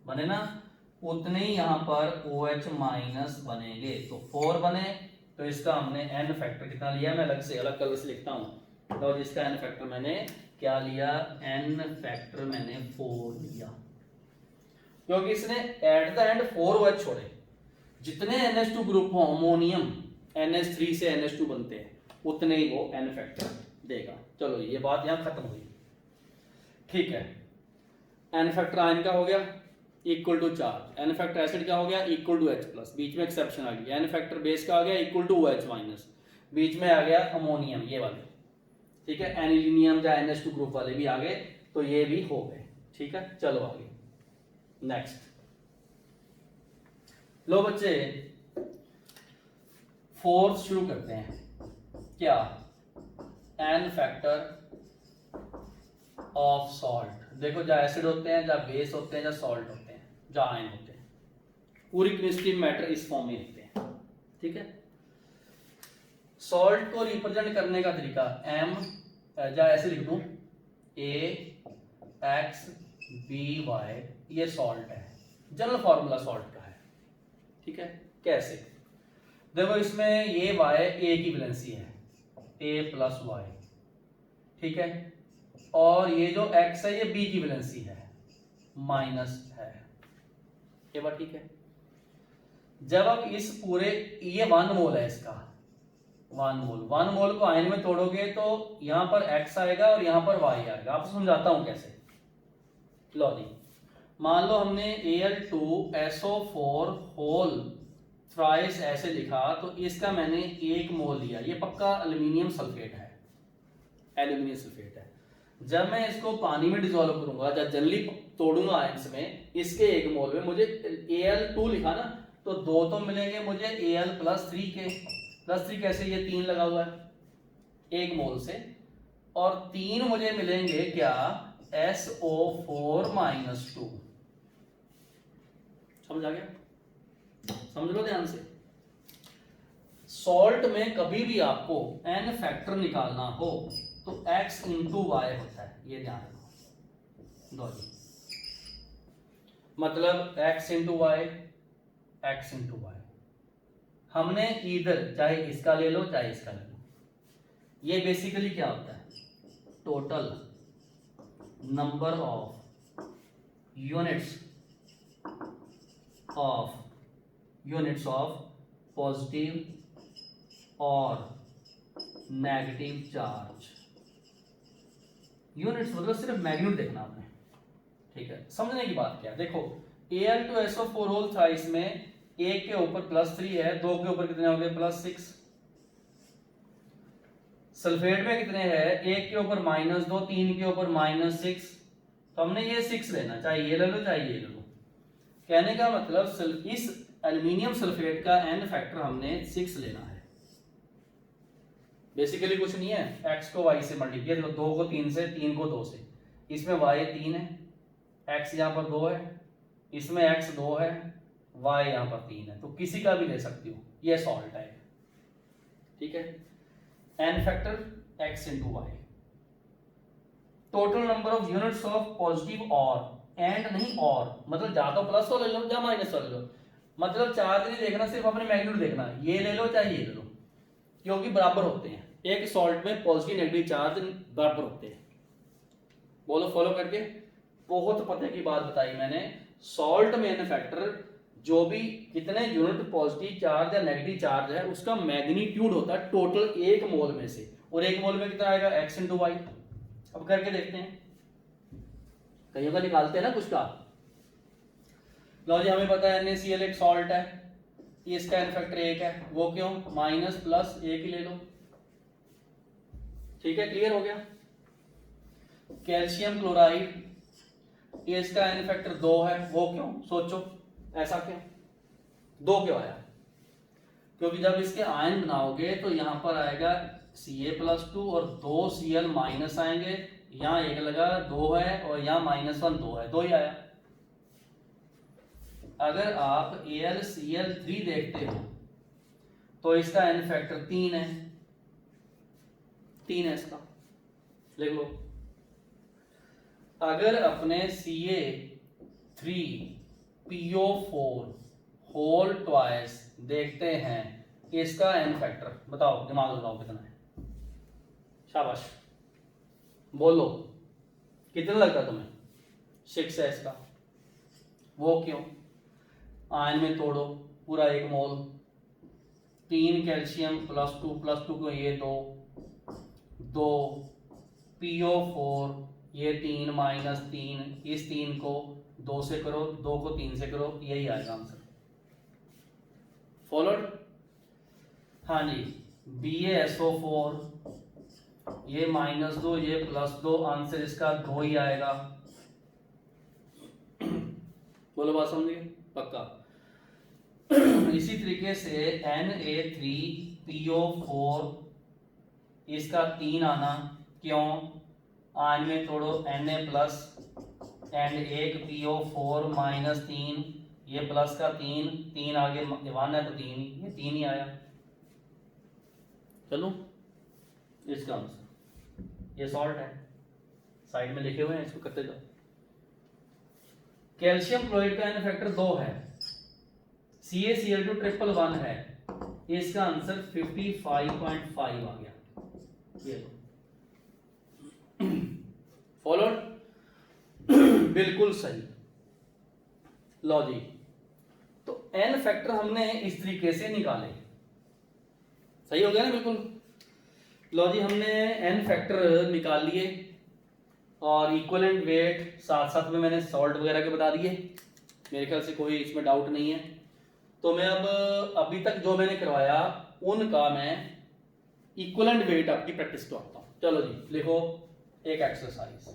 बने ना, उतने ही यहाँ पर OH- बनेंगे, तो 4 बने। तो इसका हमने एन फैक्टर कितना लिया? मैं अलग से, अलग कलर से लिखता हूँ। तो इसका एन फैक्टर मैंने क्या लिया? एन फैक्टर मैंने 4 लिया, क्योंकि इसने एट द एंड 4 OH छोड़े। जितने NH2 ग्रुप हो अमोनियम, NH3 से NH2 बनते हैं, उतने ही वो एन फैक्टर देगा। चलो ये बात यहां खत्म हुई। ठीक है, एन फैक्टर आयन का हो गया equal to charge, n factor acid का हो गया इक्वल टू H+, बीच में एक्सेप्शन आ गई। एन फैक्टर बेस का आ गया इक्वल टू OH-, बीच में आ गया अमोनियम, ये वाले। ठीक है, एनिलीनियम या NH2 ग्रुप वाले भी आ गए, तो ये भी हो गए। ठीक है, चलो आगे नेक्स्ट। लो बच्चे, फोर्थ शुरू करते हैं। क्या? N factor of salt. देखो, जहाँ एसिड होते हैं, जहाँ बेस होते हैं, जहाँ सॉल्ट होते हैं, जहाँ आयन होते हैं, पूरी केमिस्ट्री मैटर इस फॉर्म में लिखते हैं। ठीक है, सॉल्ट को रिप्रेजेंट करने का तरीका M, जहाँ ऐसे लिख दूं AXBY, ये सॉल्ट है, जनरल फॉर्मूला सॉल्ट का है। ठीक है, कैसे? देखो, इसमें ये Y A की वैलेंसी है, A+Y। ठीक है, और ये जो X है, ये B की वैलेंसी है, माइनस है। ये बात ठीक है? जब आप इस पूरे, ये 1 मोल है इसका, 1 मोल को आयन में तोड़ोगे तो यहां पर X आएगा और यहां पर Y आएगा। आपको समझाता हूं कैसे। लो जी, मान लो हमने Al2SO4 होल थ्राइस ऐसे लिखा, तो इसका मैंने 1 मोल लिया। ये पक्का एल्यूमिनियम सल्फेट है, एल्यूमिनियम सल्फेट है। जब मैं इसको पानी में डिसॉल्व करूंगा, जब जनरली तोड़ूंगा आयंस में, इसके 1 मोल में मुझे Al2 लिखा ना, तो 2 तो मिलेंगे मुझे Al+3 के। +3 कैसे, ये 3 लगा हुआ है 1 मोल से, और 3 मुझे मिलेंगे क्या, SO4 -2। समझ आ गया? समझ लो ध्यान से। सॉल्ट में कभी भी आपको n फैक्टर निकालना हो तो x इंटू वाई होता है, ये ध्यान रखो। दो जी, मतलब x into y, x into y. हमने इधर चाहे इसका ले लो चाहे इसका ले लो, ये बेसिकली क्या होता है, total number of units of positive और नेगेटिव चार्ज। यूनिट्स मतलब सिर्फ मैग्नीट्यूड देखना आपने, ठीक है। समझने की बात क्या है, देखो Al2SO4 होल था, इसमें 1 के ऊपर +3 है, 2 के ऊपर कितने हो गए, +6। सल्फेट में कितने हैं, 1 के ऊपर -2, 3 के ऊपर -6, तो हमने ये 6 लेना, चाहे ये ले लो चाहे ये ले लो। कहने का मतलब इस एल्यूमिनियम सल्फेट का n फैक्टर हमने 6 लेना है। बेसिकली कुछ नहीं है, x को y से मल्टीप्लाई, 2 को 3 से, 3 को 2 से, इसमें y 3 है, x यहाँ पर 2 है, इसमें x 2 है, y यहाँ पर 3 है, तो किसी का भी ले सकती हो, ये सॉल्ट है, ठीक है। n factor x into y. Total number of units of positive और, एंड नहीं और, मतलब या तो प्लस वाला ले लो या माइनस वाला ले लो, मतलब चार्ज नहीं देखना, सिर्फ अपने मैग्नीट्यूड देखना, ये ले लो चाहे ये ले लो, क्योंकि बराबर होते हैं। एक सॉल्ट में पॉजिटिव नेगेटिव चार्ज बराबर होते हैं। बोलो फॉलो करके, बहुत पते की बात बताई मैंने। सॉल्ट में n फैक्टर जो भी कितने यूनिट पॉजिटिव चार्ज या नेगेटिव चार्ज है उसका मैग्नीट्यूड होता है टोटल 1 मोल में से, और 1 मोल में कितना आएगा, x इंटू वाई। अब करके देखते हैं, कईयों का निकालते हैं ना कुछ का। लो जी, हमें पता है NaCl एक सॉल्ट है, इसका n फैक्टर 1 है, वो क्यों, माइनस प्लस 1 ही ले लो, ठीक है, क्लियर हो गया। कैल्शियम क्लोराइड, इसका n फैक्टर 2 है, वो क्यों, सोचो ऐसा क्यों, 2 क्यों आया, क्योंकि जब इसके आयन बनाओगे तो यहां पर आएगा Ca+2 और 2 Cl माइनस आएंगे, यहाँ 1 लगा 2 है, और यहाँ -1 2 है, 2 ही आया। अगर आप AlCl3 देखते हो तो इसका n फैक्टर 3 है, 3 है इसका, लिख लो। अगर अपने Ca3PO4 होल ट्वाइस देखते हैं, इसका n फैक्टर बताओ, दिमाग लगाओ कितना है, शाबाश बोलो कितना लगता तुम्हें, 6 है इसका, वो क्यों, आयन में तोड़ो पूरा 1 मोल, 3 कैल्शियम +2 को ये 2 PO4 ये 3 -3, इस 3 को 2 से करो, 2 को 3 से करो, यही आएगा आंसर। फॉलोड, हाँ जी। BaSO4 ये -2 ये +2, आंसर इसका 2 ही आएगा। बोलो बात समझ गए, पक्का। इसी तरीके से Na3PO4 इसका 3 आना, क्यों, आयन में तोड़ो Na+ एंड 1 PO4 -3, ये प्लस का 3 आगे 1 है तो 3, ये 3 ही आया। चलो इसका आंसर, ये सॉल्ट है, साइड में लिखे हुए हैं, इसको करते जाओ। कैल्शियम क्लोराइड का n फैक्टर 2 है, CaCl2 111 है, इसका आंसर 55.5 आ गया, ये लो। फॉलोड, बिल्कुल सही। लो जी, तो n फैक्टर हमने इस तरीके से निकाले, सही हो गया ना, बिल्कुल। लो जी, हमने n फैक्टर निकाल लिए, और इक्वलेंट वेट साथ साथ में मैंने सॉल्ट वगैरह के बता दिए, मेरे ख्याल से कोई इसमें डाउट नहीं है। तो मैं अब अभी तक जो मैंने करवाया उनका मैं इक्वलेंट वेट आपकी प्रैक्टिस करवाता हूँ। चलो जी लिखो एक एक्सरसाइज,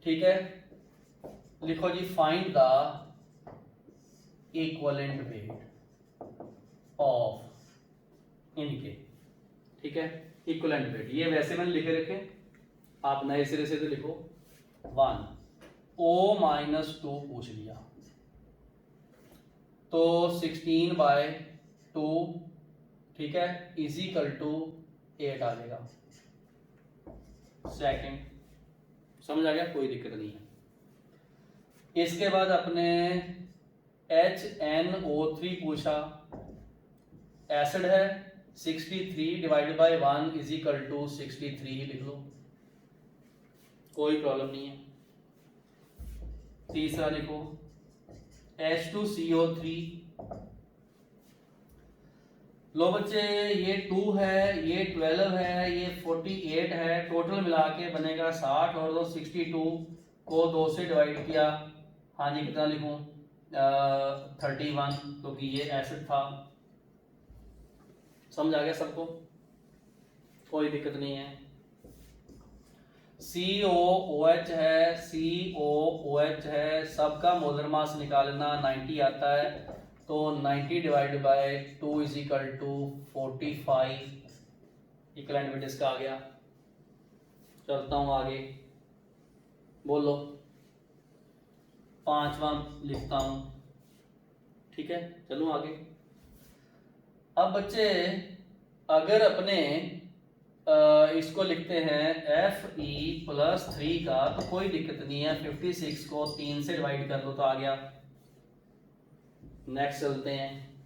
ठीक है। लिखो जी find the equivalent weight of इनके, ठीक है। इक्वलेंट वेट ये वैसे मैंने लिखे रखे, आप नए सिरे से तो लिखो 1 O-2 पूछ लिया तो 16/2, ठीक है, इजिकल टू 8 आ जाएगा सेकेंड। समझ आ गया, कोई दिक्कत नहीं है। इसके बाद अपने HNO3 पूछा, एसिड है, 63 डिवाइडेड बाय 1 इजिकल टू 63 लिख लो, कोई प्रॉब्लम नहीं है। तीसरा लिखो H2CO3, लो बच्चे ये 2 है, ये 12 है, ये 48 है, टोटल मिला के बनेगा 60 और 62 को 2 से डिवाइड किया, हाँ जी कितना लिखूं 31, क्योंकि ये एसिड था। समझ आ गया सबको, कोई दिक्कत नहीं है। COOH है, COOH है, सबका मोलर मास निकालना 90 आता है, तो 90 divide by 2 is equal to 45, equivalent weight इसका आ गया। चलता हूं आगे, बोलो पांचवा लिखता हूं, ठीक है। चलूं आगे। अब बच्चे अगर अपने इसको लिखते हैं Fe+3 का, तो कोई दिक्कत नहीं है, 56 को 3 से डिवाइड कर लो तो आ गया। नेक्स्ट चलते हैं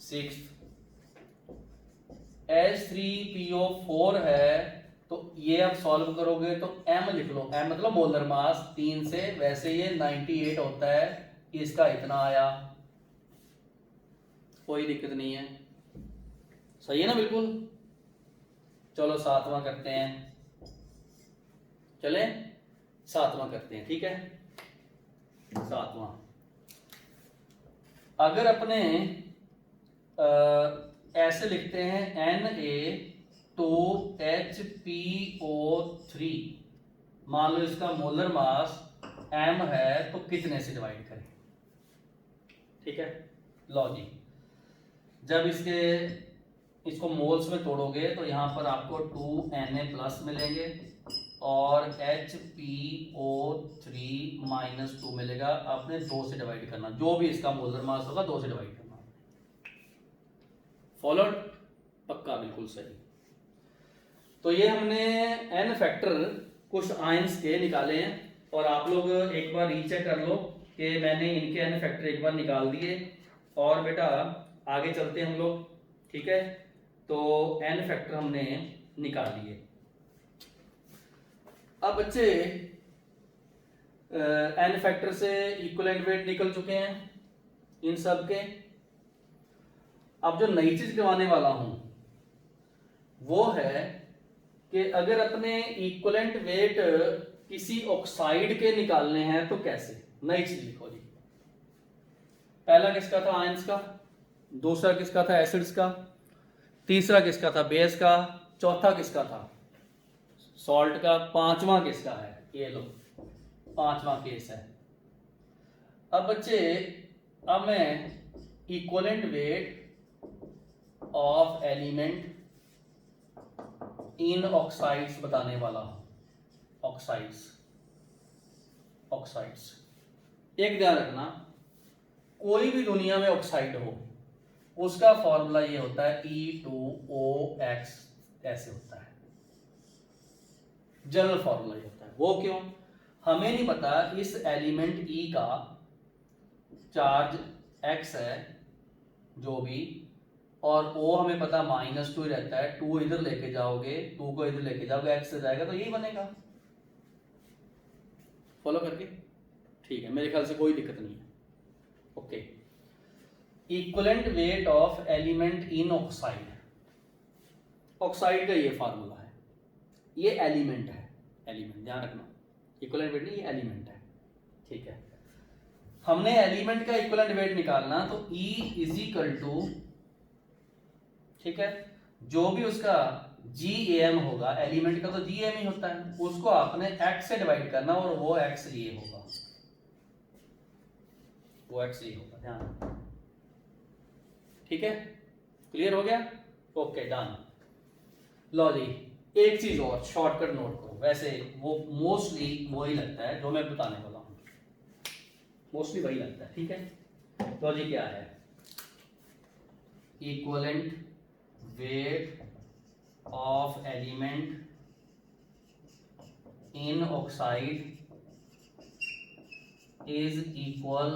6th, H3PO4 है, तो ये आप सॉल्व करोगे तो M लिख लो, M मतलब मोलर मास 3 से, वैसे ये 98 होता है, इसका इतना आया, कोई दिक्कत नहीं है, सही है ना बिल्कुल। चलो 7वां करते हैं, चले 7वां करते हैं, ठीक है। 7वां अगर अपने ऐसे लिखते हैं Na2HPO3, मान लो इसका मोलर मास M है, तो कितने से डिवाइड करें, ठीक है। लो जी, जब इसको मोल्स में तोड़ोगे तो यहाँ पर आपको 2Na+ मिलेंगे और HPO3-2 मिलेगा। आपने 2 से डिवाइड करना, जो भी इसका मोलर मास होगा 2 से डिवाइड करना। फॉलोड, पक्का, बिल्कुल सही। तो ये हमने n फैक्टर कुछ आयंस के निकाले हैं, और आप लोग एक बार रीचेक कर लो कि मैंने इनके n फैक्टर एक बार निकाल दिए। और बेटा आगे चलते हैं हम लोग, ठीक है। तो n फैक्टर हमने निकाल लिए। अब बच्चे n फैक्टर से इक्वलेंट वेट निकल चुके हैं इन सब के। अब जो नई चीज करवाने वाला हूं वो है कि अगर अपने इक्वलेंट वेट किसी ऑक्साइड के निकालने हैं तो कैसे। नई चीज लिखो जी। पहला किसका था, आयंस का। दूसरा किसका था, एसिड्स का। तीसरा किसका था, बेस का। चौथा किसका था, सॉल्ट का। पांचवा किसका है, ये लो, पांचवा केस है। अब बच्चे, अब मैं equivalent weight of element in oxides बताने वाला हूं। ऑक्साइड्स एक ध्यान रखना, कोई भी दुनिया में ऑक्साइड हो उसका फॉर्मूला ये होता है E2OX, ऐसे होता है, जनरल फॉर्मूला ये होता है। वो क्यों, हमें नहीं पता इस एलिमेंट E का चार्ज X है जो भी, और O हमें पता -2 ही रहता है। 2 इधर लेके जाओगे, 2 को इधर लेके जाओगे, X से जाएगा तो यही बनेगा। फॉलो करके, ठीक है, मेरे ख्याल से कोई दिक्कत नहीं है। Okay, equivalent weight of element in oxide, oxide का ये फार्मूला है। ये एलिमेंट है, एलिमेंट ध्यान रखना, इक्विवेलेंट वेट नहीं, ये एलिमेंट है, ठीक है। हमने एलिमेंट का इक्विवेलेंट वेट निकालना, तो E इज इक्वल टू, ठीक है, जो भी उसका GAM होगा, एलिमेंट का तो GAM ही होता है, उसको आपने x से डिवाइड करना और वो x ये होगा, वो x ये होगा, ध्यान रखना, ठीक है, क्लियर हो गया, ओके डन। लो जी, एक चीज और शॉर्टकट नोट करो, वैसे वो मोस्टली वही लगता है जो मैं बताने वाला हूं, मोस्टली वही लगता है, ठीक है। लो जी, क्या है, equivalent weight of element in oxide is equal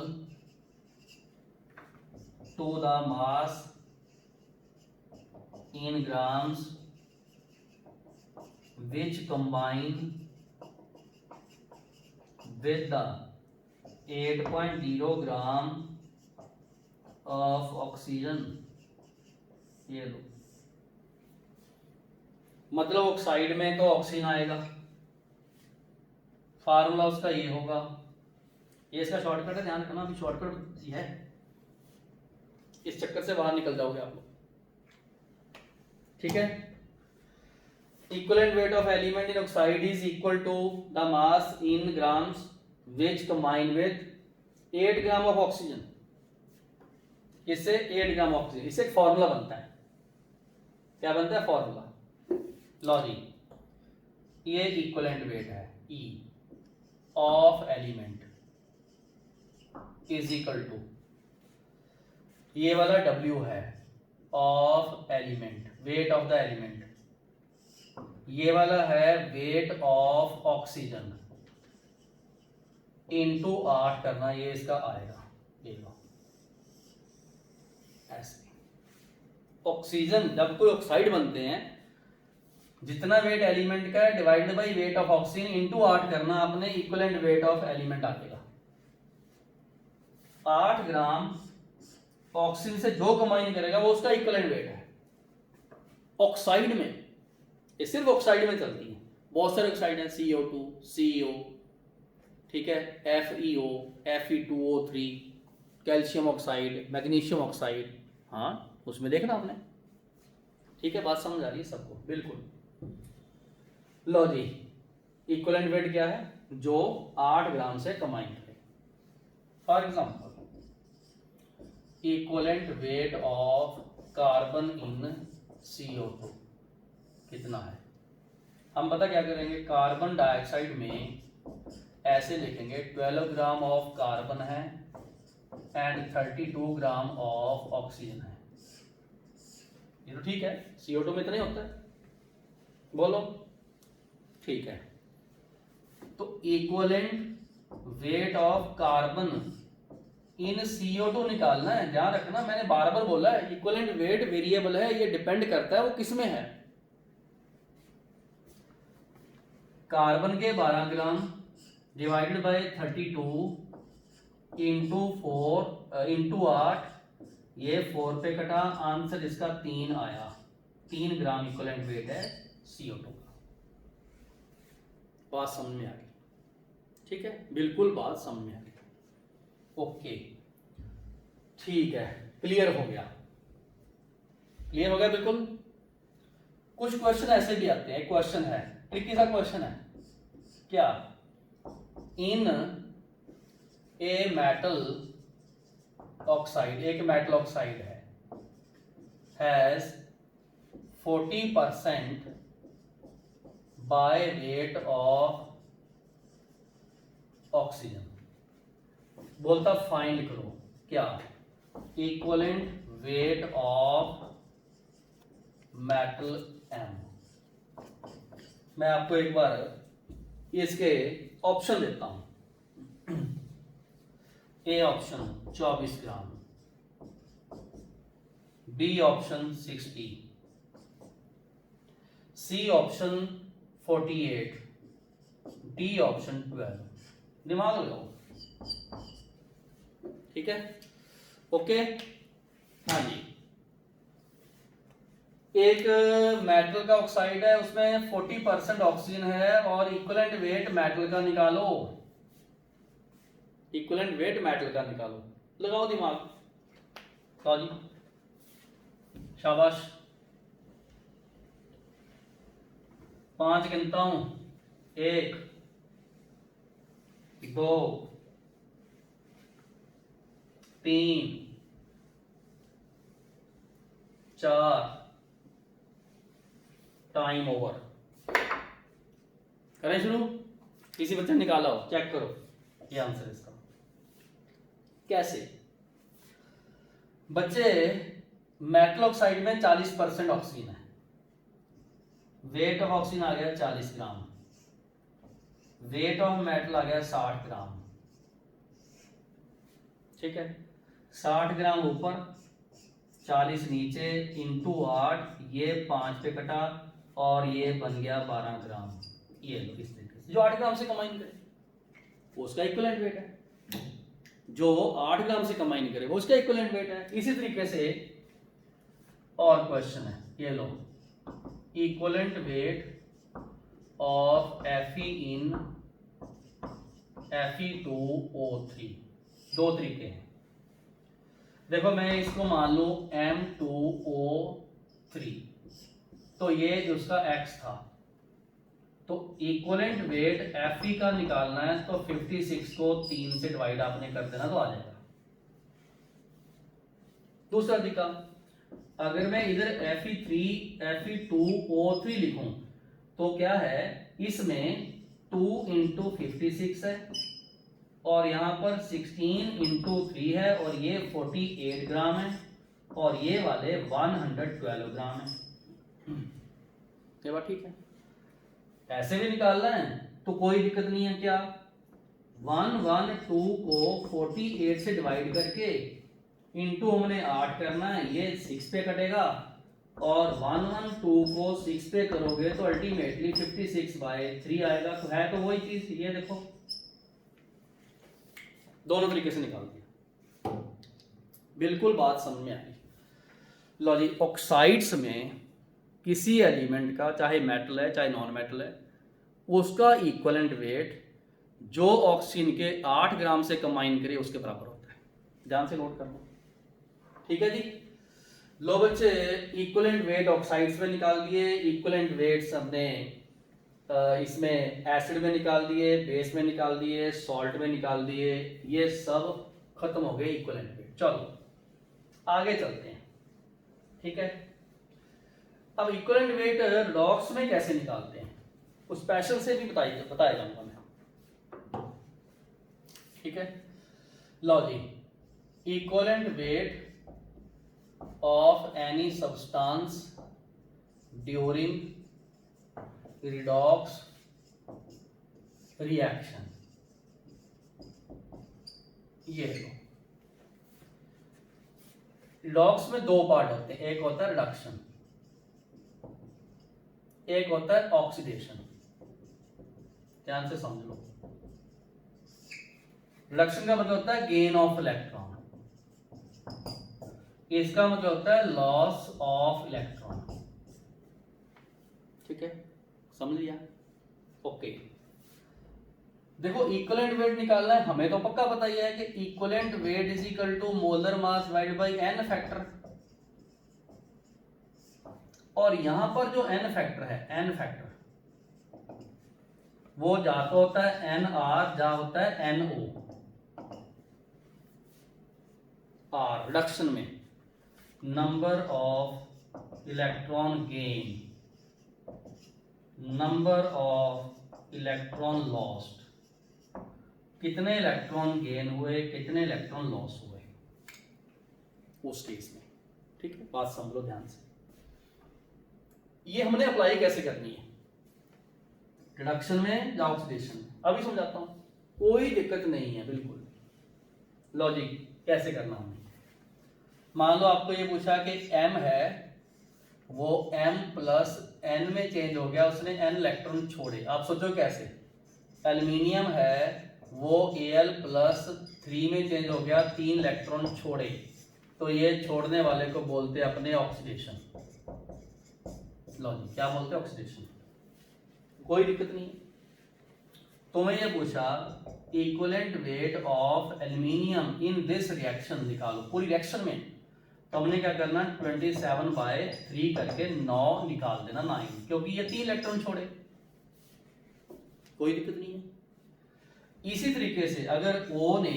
to the mass in grams which combine with the 8.0 gram of oxygen। ये लो, मतलब ऑक्साइड में तो ऑक्सीजन आएगा, फार्मूला उसका ये होगा, ये इसका शॉर्टकट है, ध्यान रखना, अभी शॉर्टकट ये है, इस चक्कर से बाहर निकल जाओगे आप लोग, ठीक है। Equivalent weight of element in oxide is equal to the mass in grams which combine with 8 gram of oxygen, इससे 8 ग्राम ऑक्सीजन, इससे एक फॉर्मूला बनता है, क्या बनता है, फॉर्मूला। लो जी, ये इक्विवेलेंट वेट है E of element is equal to, ये वाला W है of element, weight of the element, ये वाला है वेट ऑफ ऑक्सीजन, इनटू 8 करना, ये इसका आएगा, ये लो ऐसे। ऑक्सीजन, जब कोई ऑक्साइड बनते हैं, जितना वेट एलिमेंट का है divided by weight of oxygen into 8 करना, आपने इक्विवेलेंट वेट ऑफ एलिमेंट आएगा। 8 ग्राम ऑक्सीजन से जो कंबाइन करेगा वो उसका इक्विवेलेंट वेट है। ऑक्साइड में, ये सिर्फ ऑक्साइड में चलती है, बहुत सारे ऑक्साइड हैं, CO2, CEO, ठीक है, FeO, Fe2O3, calcium oxide, magnesium oxide, हाँ उसमें देखना आपने, ठीक है, बात समझ आ रही है सबको, बिल्कुल। लो जी, इक्विवेलेंट वेट क्या है, जो 8 ग्राम से कंबाइन करे। For example, equivalent weight of carbon in CO2 कितना है, हम पता क्या करेंगे, कार्बन डाइऑक्साइड में ऐसे लिखेंगे 12 ग्राम ऑफ कार्बन है एंड 32 ग्राम ऑफ ऑक्सीजन है, ये तो ठीक है, CO2 में इतना ही होता है, बोलो, ठीक है। तो equivalent weight of carbon in CO2 निकालना है, ध्यान रखना, मैंने बार बार बोला है, इक्विवेलेंट वेट वेरिएबल है, ये डिपेंड करता है वो किस में है। कार्बन के 12 gram divided by 32 into 4 into 8, ये 4 पे कटा, आंसर इसका 3 आया, 3 ग्राम इक्विवेलेंट वेट है CO2 का। बात समझ में आ गई, ठीक है, बिल्कुल बात समझ में आ गई, ओके, ठीक है, क्लियर हो गया, क्लियर हो गया बिल्कुल। कुछ क्वेश्चन ऐसे भी आते हैं, क्वेश्चन है, ट्रिकी सा क्वेश्चन है, क्या, इन ए मेटल ऑक्साइड, एक मेटल ऑक्साइड है, has 40% by weight of oxygen, बोलता फाइंड करो क्या, equivalent weight of metal M। मैं आपको एक बार इसके ऑप्शन देता हूं। A option 24 gram, B option 60, C option 48, D option 12। दिमाग लगाओ, ठीक है, ओके, हाँ जी, एक मेटल का ऑक्साइड है, उसमें 40% ऑक्सीजन है और इक्विवेलेंट वेट मेटल का निकालो, इक्विवेलेंट वेट मेटल का निकालो। लगाओ दिमाग, तो जी शाबाश। 5 गिनता हूं, 1 2 3 4, टाइम ओवर। करें शुरू? किसी बच्चे ने निकाला हो, चेक करो ये आंसर इसका। कैसे बच्चे, मेटल ऑक्साइड में 40% ऑक्सीजन है, वेट ऑफ ऑक्सीजन आ गया 40 ग्राम, वेट ऑफ मेटल आ गया 60 ग्राम। ठीक है, 60 ग्राम ऊपर 40 नीचे, इंटू 8, ये 5 पे कटा और ये बन गया 12 ग्राम। ये लो इस तरीके से, जो 8 ग्राम से कंबाइन करे वो उसका इक्विवेलेंट वेट है, जो 8 ग्राम से कंबाइन करे वो उसका इक्विवेलेंट वेट है। इसी तरीके से और क्वेश्चन है, ये लो, equivalent weight of Fe in Fe2O3। दो तरीके हैं, देखो मैं इसको मान लूं M2O3, तो ये जो उसका X था, तो इक्विवेलेंट वेट Fe का निकालना है, तो 56 को 3 से डिवाइड आपने कर देना तो आ जाएगा। दूसरा तरीका, अगर मैं इधर Fe2O3 लिखूं तो क्या है, इसमें 2 × 56 है और यहां पर 16 × 3 है और ये 48 ग्राम है और ये वाले 112 ग्राम है। ये बात ठीक है, ऐसे भी निकालना है तो कोई दिक्कत नहीं है। क्या 112 को 48 से डिवाइड करके इंटू हमने 8 करना है, ये 6 पे कटेगा और 112 को 6 पे करोगे तो अल्टीमेटली 56/3 आएगा। तो है तो वही चीज, ये देखो दोनों तरीके से निकाल दिया, बिल्कुल बात समझ में आई। लो जी, ऑक्साइड्स में किसी एलिमेंट का, चाहे मेटल है चाहे नॉन मेटल है, उसका इक्विवेलेंट वेट जो ऑक्सीजन के 8 ग्राम से कंबाइन करे उसके बराबर होता है। ध्यान से नोट करना, ठीक है जी। लो बच्चे, इक्विवेलेंट वेट ऑक्साइड्स में निकाल दिए, इक्विवेलेंट वेट्स हमने इसमें एसिड में निकाल दिए, बेस में निकाल दिए, सॉल्ट में निकाल दिए, ये सब खत्म हो गए इक्विवेलेंट वेट। चलो आगे चलते हैं, ठीक है। अब इक्विवेलेंट वेट रेडॉक्स में कैसे निकालते हैं, उस स्पेशल से भी बताया जाऊंगा मैं, ठीक है। लो जी, equivalent weight of any substance during redox reaction, ये रिडॉक्स में दो पार्ट होते हैं, एक होता है रिडक्शन, एक होता है ऑक्सीडेशन। ध्यान से समझ लो, रिडक्शन का मतलब होता है गेन ऑफ इलेक्ट्रॉन, इसका मतलब होता है लॉस ऑफ इलेक्ट्रॉन। ठीक है, समझ लिया? ओके, देखो इक्विवेलेंट वेट निकालना है, हमें तो पक्का पता ही है कि equivalent weight is equal to molar mass divided by n factor, और यहां पर जो एन फैक्टर है, एन फैक्टर वो जा तो होता है एन आर, जा होता है एन ओ आर। रिडक्शन में number of electron gain, number of electron lost, कितने इलेक्ट्रॉन गेन हुए, कितने इलेक्ट्रॉन लॉस हुए उस केस में। ठीक है, बात समझ लो ध्यान से। ये हमने अप्लाई कैसे करनी है, रिडक्शन में या ऑक्सीडेशन में, अभी समझाता हूं, कोई दिक्कत नहीं है बिल्कुल। लॉजिक कैसे करना हमने, मान लो आपको ये पूछा कि m है, वो m प्लस n में चेंज हो गया, उसने n इलेक्ट्रॉन छोड़े। आप सोचो कैसे, एल्यूमिनियम है, वो Al प्लस 3 में चेंज हो गया, 3 इलेक्ट्रॉन छोड़े, तो ये छोड़ने वाले को बोलते हैं अपने ऑक्सीडेशन। लो जी, क्या बोलते हैं ऑक्सीडेशन, कोई दिक्कत नहीं। तुम्हें ये पूछा equivalent weight of aluminium in this reaction निकालो, पूरी रिएक्शन में। तो हमने क्या करना, 27/3 करके 9 निकाल देना, 9, क्योंकि ये 3 इलेक्ट्रॉन छोड़े, कोई दिक्कत नहीं है। इसी तरीके से अगर O ने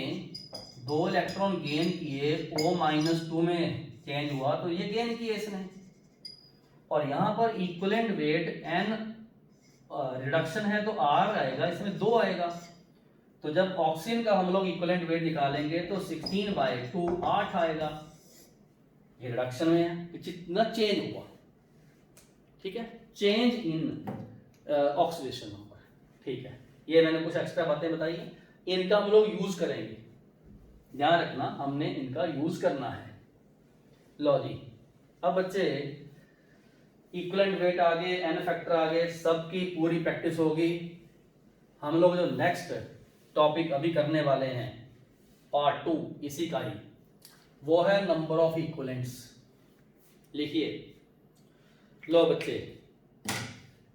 2 इलेक्ट्रॉन गेन किए, O-2 में चेंज हुआ, तो ये गेन किए इसने, और यहां पर इक्विवेलेंट वेट N रिडक्शन है तो R आएगा, इसमें 2 आएगा। तो जब ऑक्सीजन का हम लोग इक्विवेलेंट वेट निकालेंगे तो 16/2 8 आएगा, ये रिडक्शन में है, कितना चेंज हुआ, ठीक है, चेंज इन ऑक्सीडेशन नंबर, ठीक है। ये मैंने कुछ एक्स्ट्रा बातें बताई, इनका हम लोग यूज करेंगे, ध्यान रखना हमने इनका यूज करना है। लो जी, अब बच्चे इक्विवेलेंट वेट आ गए, एन फैक्टर आ गए, सबकी पूरी प्रैक्टिस होगी। हम लोग जो नेक्स्ट टॉपिक अभी करने वाले हैं पार्ट 2 इसी का ही, वो है नंबर ऑफ इक्विवेलेंट्स। लिखिए, लो बच्चे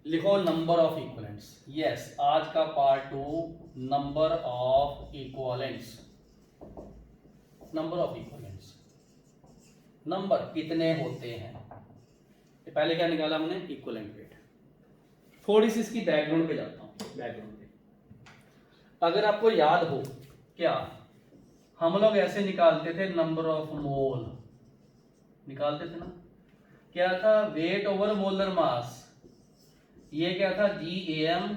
लिखो नंबर ऑफ इक्विवेलेंट्स। यस, आज का part 2 number of equivalents, number of equivalents, number कितने होते हैं। पहले क्या निकाला हमने, इक्विवेलेंट वेट। थोड़ी सी इसकी बैकग्राउंड पे जाता हूं, बैकग्राउंड पे अगर आपको याद हो, क्या हम लोग ऐसे निकालते थे, नंबर ऑफ मोल निकालते थे ना, क्या था, वेट ओवर मोलर मास, ये क्या था, GAM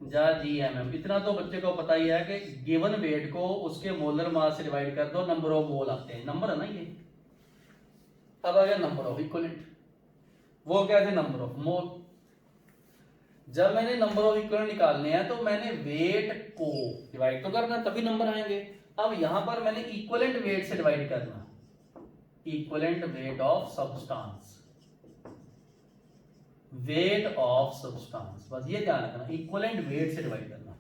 या GMM। इतना तो बच्चे को पता ही है कि गिवन वेट को उसके मोलर मास से डिवाइड कर दो, नंबर ऑफ मोल आते हैं, नंबर है ना ये। अब आ गया नंबर ऑफ इक्विवेलेंट, वो क्या थे, नंबर ऑफ मोल। जब मैंने नंबर ऑफ इक्विवेलेंट निकालने हैं तो मैंने वेट को डिवाइड तो करना, तभी नंबर आएंगे। अब यहां पर मैंने इक्विवेलेंट वेट से डिवाइड करना, equivalent weight of substance, weight of substance, बस ये ध्यान रखना, इक्विवेलेंट वेट से डिवाइड करना।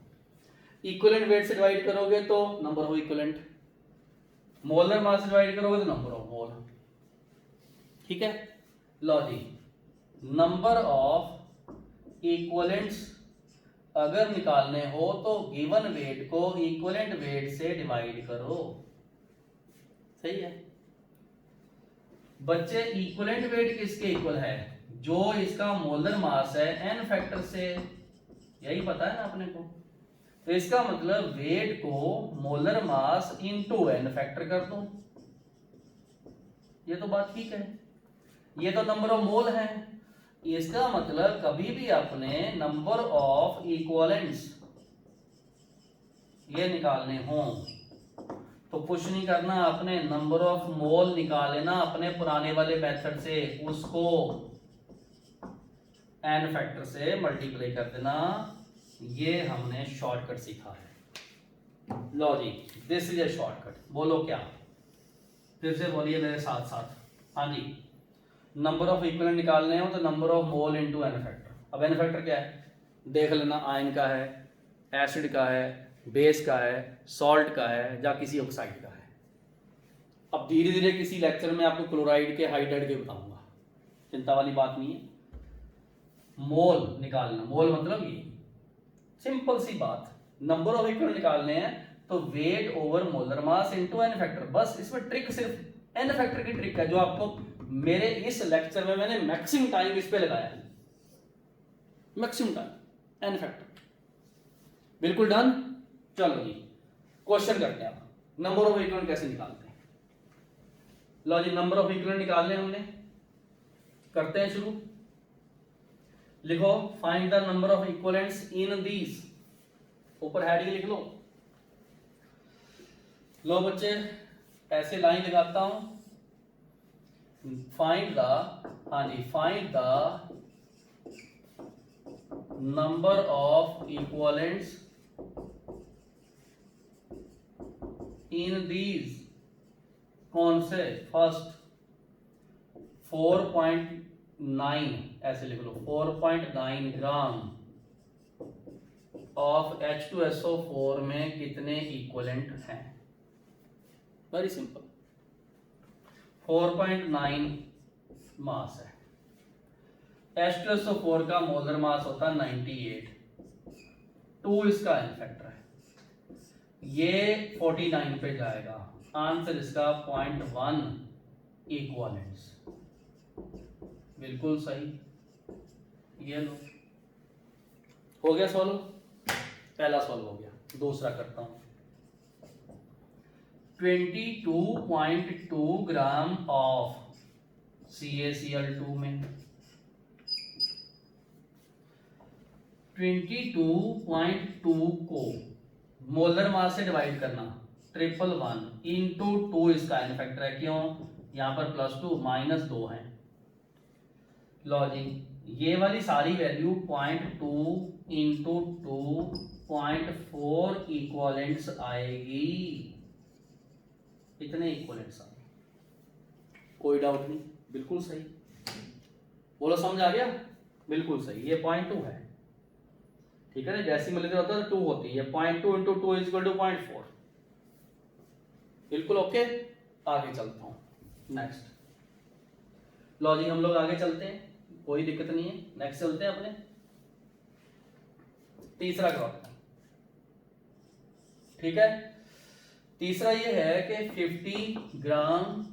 इक्विवेलेंट वेट से डिवाइड करोगे तो number of equivalent, molar mass से डिवाइड करोगे तो नंबर ऑफ मोल, ठीक है। लो जी, नंबर ऑफ इक्विवेलेंट्स अगर निकालने हो तो गिवन वेट को इक्विवेलेंट वेट से डिवाइड करो, सही है बच्चे। इक्विवेलेंट वेट किसके इक्वल है, जो इसका मोलर मास है n फैक्टर से, यही पता है ना अपने को। तो इसका मतलब वेट को molar mass into n factor कर दो, ये तो बात ठीक है। ये तो नंबर ऑफ मोल है, इसका मतलब कभी भी अपने नंबर ऑफ इक्विवेलेंट्स ये निकालने हो तो कुछ नहीं करना, अपने नंबर ऑफ मोल निकाल लेना अपने पुराने वाले मेथड से, उसको n फैक्टर से मल्टीप्लाई कर देना। ये हमने शॉर्टकट सीखा है। लो जी, दिस इज ए शॉर्टकट। बोलो क्या, फिर से बोलिए मेरे साथ साथ। हाँ जी, नंबर ऑफ इक्विवेलेंट निकालने हो तो number of mole into n factor. अब n फैक्टर क्या है देख लेना, आयन का है, एसिड का है, बेस का है, सॉल्ट का है, या किसी ऑक्साइड का है। अब धीरे धीरे किसी लेक्चर में आपको क्लोराइड के, हाइड्राइड के बताऊंगा, चिंता वाली बात नहीं है। मोल निकालना, मोल मतलब ये सिंपल सी बात, नंबर ऑफ इक्विवेलेंट निकालने हैं तो weight over molar mass into n factor. बस इसमें ट्रिक सिर्फ n फैक्टर की ट्रिक है, जो आपको मेरे इस लेक्चर में मैंने मैक्सिमम टाइम इस पे लगाया है, मैक्सिमम टाइम n फैक्टर। बिल्कुल डन। चलो जी, क्वेश्चन करते हैं अब, नंबर ऑफ इक्विवेलेंट कैसे निकालते हैं। लो जी, नंबर ऑफ इक्विवेलेंट निकालने हमने, करते हैं शुरू। लिखो, find the number of equivalents in these, ऊपर हेडिंग लिख लो। लो बच्चे, ऐसे लाइन लगाता हूं, फाइंड द, हाँ जी, find the number of equivalents in these, कौन से, फर्स्ट 4.9, ऐसे लिख लो, 4.9 ग्राम ऑफ H2SO4 में कितने इक्विवेलेंट हैं। वेरी सिंपल, 4.9 मास है। H2SO4 का मोलर मास होता है 98, 2 इसका एन फैक्टर है, ये 49 पे जाएगा। आंसर इसका 0.1 इक्वलेंट्स, बिल्कुल सही। ये लो, हो गया सॉल्व, पहला सॉल्व हो गया। दूसरा करता हूं, 22.2 ग्राम ऑफ CaCl2 में 22.2 को मोलर मास से डिवाइड करना, 111 इंटू 2 इसका एन फैक्टर है, क्यों यहां पर +2 -2 है। लो जी, ये वाली सारी वैल्यू 0.2 इंटू 2 0.4 इक्वलेंट्स आएगी, इतने इक्वलेंट्स आएंगे, कोई डाउट नहीं, बिल्कुल सही। बोलो समझ आ गया, बिल्कुल सही। ये 0.2 है, ठीक है ना, डेसिमल इधर होता है 2 होती है, 0.2 इंटू 2 इज इक्वल टू 0.4, बिल्कुल ओके। आगे चलता हूं, नेक्स्ट। लो जी, हम लोग आगे चलते हैं, कोई दिक्कत नहीं है, नेक्स्ट चलते हैं अपने तीसरा ग्राफ, ठीक है। तीसरा ये है कि 50 ग्राम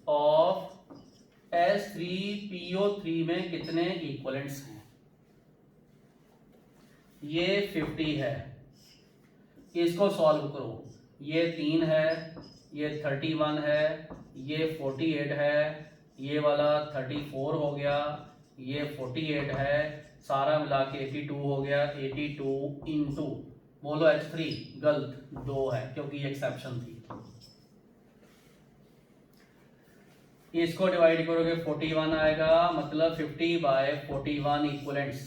ऑफ H3PO3 में कितने इक्वलेंट्स हैं। ये 50 है, इसको सॉल्व करो, ये 3 है, ये 31 है, ये 48 है, ये वाला 34 हो गया, ये 48 है, सारा मिला के 82 हो गया। 82 इंटू, बोलो H3, गलत 2 है क्योंकि ये एक्सेप्शन थी। इसको डिवाइड करोगे 41 आएगा, मतलब 50/41 इक्वलेंट्स,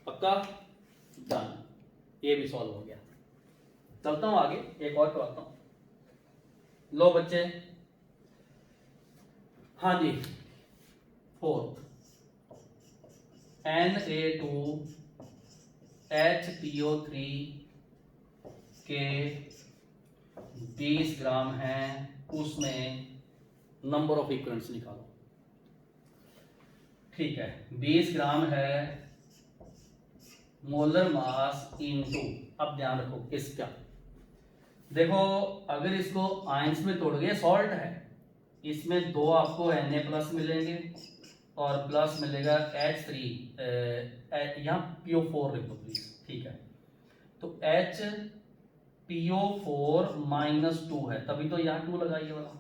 पक्का डन। ये भी सॉल्व हो गया। चलता हूं आगे, एक और करवाता हूं। लो बच्चे, हाँ जी, 4th Na2HPO3 के 20 ग्राम हैं, उसमें नंबर ऑफ इक्वलेंट्स निकालो। ठीक है, 20 ग्राम है, मोलर मास इनटू, अब ध्यान रखो इसका, देखो अगर इसको आयंस में तोड़ गए, सॉल्ट है, इसमें 2 आपको Na+ मिलेंगे और प्लस मिलेगा H3, यहाँ PO4 लिख दो प्लीज, ठीक है। तो HPO4 -2 है, तभी तो यहाँ 2 लगाइए वाला।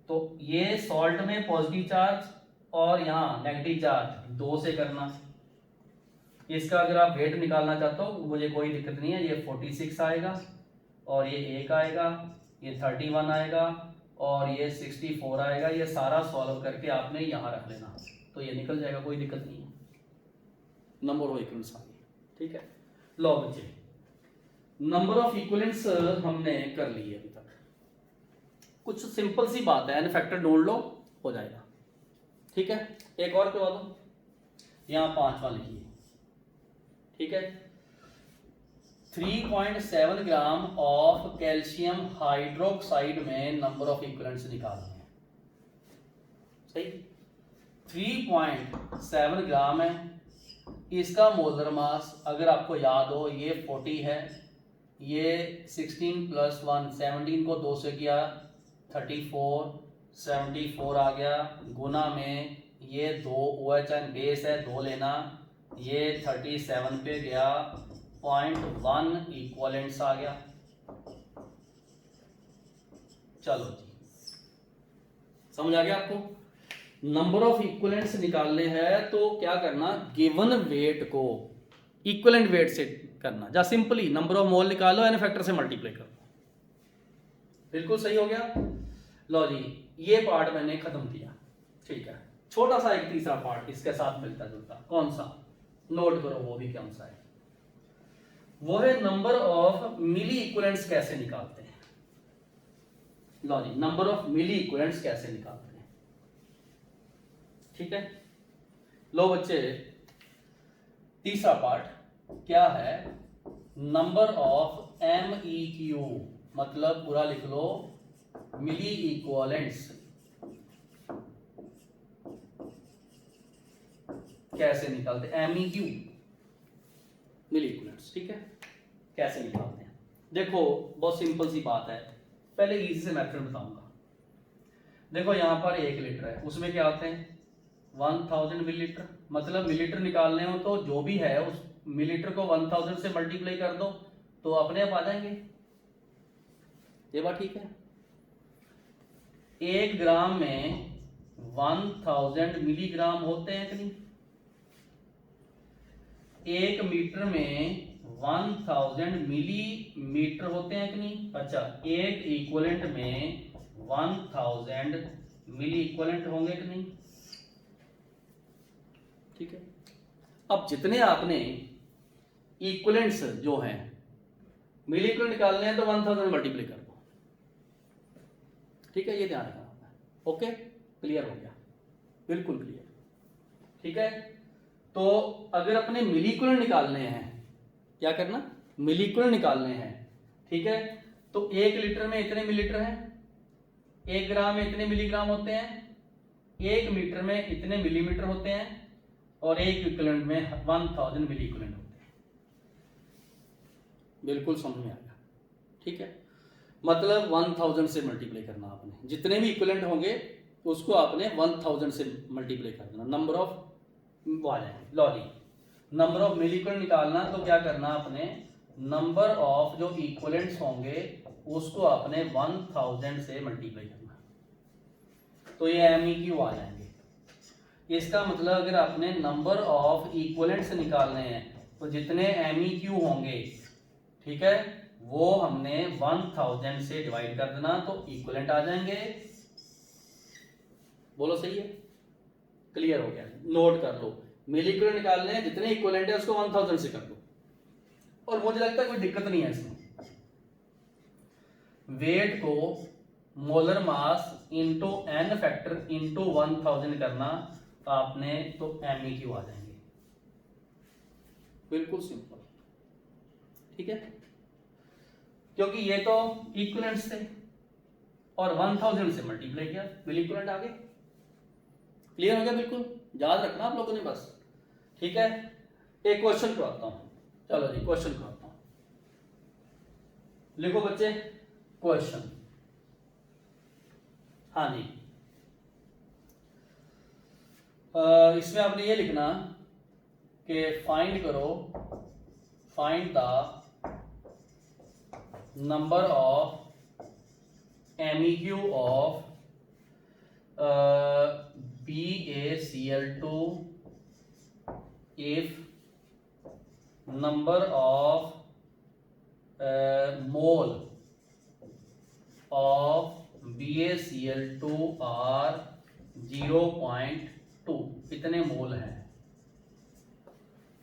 तो ये सॉल्ट में पॉजिटिव चार्ज और यहाँ नेगेटिव चार्ज 2 से करना। इसका अगर आप वेट निकालना चाहते हो मुझे कोई दिक्कत नहीं है, ये 46 आएगा और ये 1 आएगा, ये 31 आएगा और ये 64 आएगा। ये सारा सॉल्व करके आपने यहाँ रख लेना, तो ये निकल जाएगा, कोई दिक्कत नहीं है। नंबर ऑफ इक्वलेंट्स आ गए, ठीक है। लो बच्चे, नंबर ऑफ इक्वलेंट्स हमने कर ली है अभी तक। कुछ सिंपल सी बात है, एन फैक्टर ढूंढ लो, हो जाएगा, ठीक है। एक और करवा दो, यहाँ 5वां लिखिए, ठीक है। 3.7 ग्राम ऑफ कैल्शियम हाइड्रोक्साइड में नंबर ऑफ इक्वलेंट्स निकालने हैं, सही। 3.7 ग्राम है, इसका मोलर मास अगर आपको याद हो ये 40 है, ये 16 + 1 17 को 2 से किया 34, 74 आ गया, गुना में ये 2 OH बेस है 2 लेना, ये 37 पे गया, 0.1 इक्वलेंट्स आ गया। चलो जी, समझ आ गया आपको। नंबर ऑफ इक्वलेंट्स निकालने हैं तो क्या करना, गिवन वेट को इक्वलेंट वेट से करना, या सिंपली नंबर ऑफ मोल निकालो, एन फैक्टर से मल्टीप्लाई करो, बिल्कुल सही हो गया। लो जी, ये पार्ट मैंने खत्म किया, ठीक है। छोटा सा एक तीसरा पार्ट इसके साथ मिलता जुलता, कौन सा, नोट करो वो भी कौन सा है, वो है नंबर ऑफ मिली इक्वलेंट्स कैसे निकालते हैं। लो जी, नंबर ऑफ मिली इक्वलेंट्स कैसे निकालते हैं, ठीक है। लो बच्चे, तीसरा पार्ट क्या है, नंबर ऑफ MEQ, मतलब पूरा लिख लो, मिली इक्वलेंट्स कैसे निकालते हैं, MEQ मिली इक्विवेलेंट्स, ठीक है, कैसे निकालते हैं। देखो बहुत सिंपल सी बात है, पहले इजी से मेथड बताऊंगा। देखो यहाँ पर 1 लीटर है, उसमें क्या आते हैं 1000 मिलीलीटर, मतलब मिलीलीटर निकालने हो तो जो भी है उस मिलीलीटर को 1000 से मल्टीप्लाई कर दो तो अपने आप आ जाएंगे, ये बात ठीक है। 1 ग्राम में 1000 मिलीग्राम होते हैं कि नहीं, 1 मीटर में 1000 मिलीमीटर होते हैं कि नहीं। अच्छा, एक इक्विवेलेंट में 1000 मिली इक्विवेलेंट होंगे कि नहीं, ठीक है। अब जितने आपने इक्विवेलेंट्स जो हैं मिली इक्विवेलेंट निकालने हैं तो 1000 मल्टीप्लाई कर दो, ठीक है, ये ध्यान रखना होता है। ओके, क्लियर हो गया, बिल्कुल क्लियर, ठीक है। तो अगर अपने मिली इक्विवेलेंट निकालने हैं, क्या करना, मिली इक्विवेलेंट निकालने हैं, ठीक है। तो 1 लीटर में इतने मिलीलीटर हैं, 1 ग्राम में इतने मिलीग्राम होते हैं, 1 मीटर में इतने मिलीमीटर होते हैं, और एक इक्विवेलेंट में 1000 मिली इक्विवेलेंट होते हैं। बिल्कुल समझ में आ गया, ठीक है। मतलब 1000 से मल्टीप्लाई करना आपने, जितने भी इक्विवेलेंट होंगे उसको आपने 1000 से मल्टीप्लाई कर देना। नंबर ऑफ लॉरी नंबर ऑफ मिली इक्विवेलेंट निकालना, तो क्या करना आपने, नंबर ऑफ जो इक्विवेलेंट्स होंगे उसको आपने 1000 से मल्टीप्लाई करना, तो ये MEQ आ जाएंगे। इसका मतलब अगर आपने नंबर ऑफ इक्विवेलेंट्स निकालने हैं तो जितने MEQ होंगे, ठीक है, वो हमने 1000 से डिवाइड कर देना तो इक्विवेलेंट आ जाएंगे। बोलो सही है, क्लियर हो गया, नोट कर लो। मिली इक्विवेलेंट निकालने हैं, जितने इक्विवेलेंट है उसको 1000 से कर दो, और मुझे लगता है कोई दिक्कत नहीं है इसमें। वेट को molar mass into n factor into 1000 करना आपने तो MEQ आ जाएंगे, बिल्कुल सिंपल, ठीक है। क्योंकि ये तो इक्विवेलेंट्स थे और 1000 से मल्टीप्लाई किया, मिली इक्विवेलेंट आ गए। क्लियर हो गया, बिल्कुल याद रखना आप लोगों ने बस, ठीक है। एक क्वेश्चन कराता हूं, चलो जी क्वेश्चन कराता हूं, लिखो बच्चे क्वेश्चन। हाँ जी, इसमें आपने ये लिखना कि find the number of MEQ of BaCl2 if number of mole of BaCl2 are 0.2, कितने मोल हैं,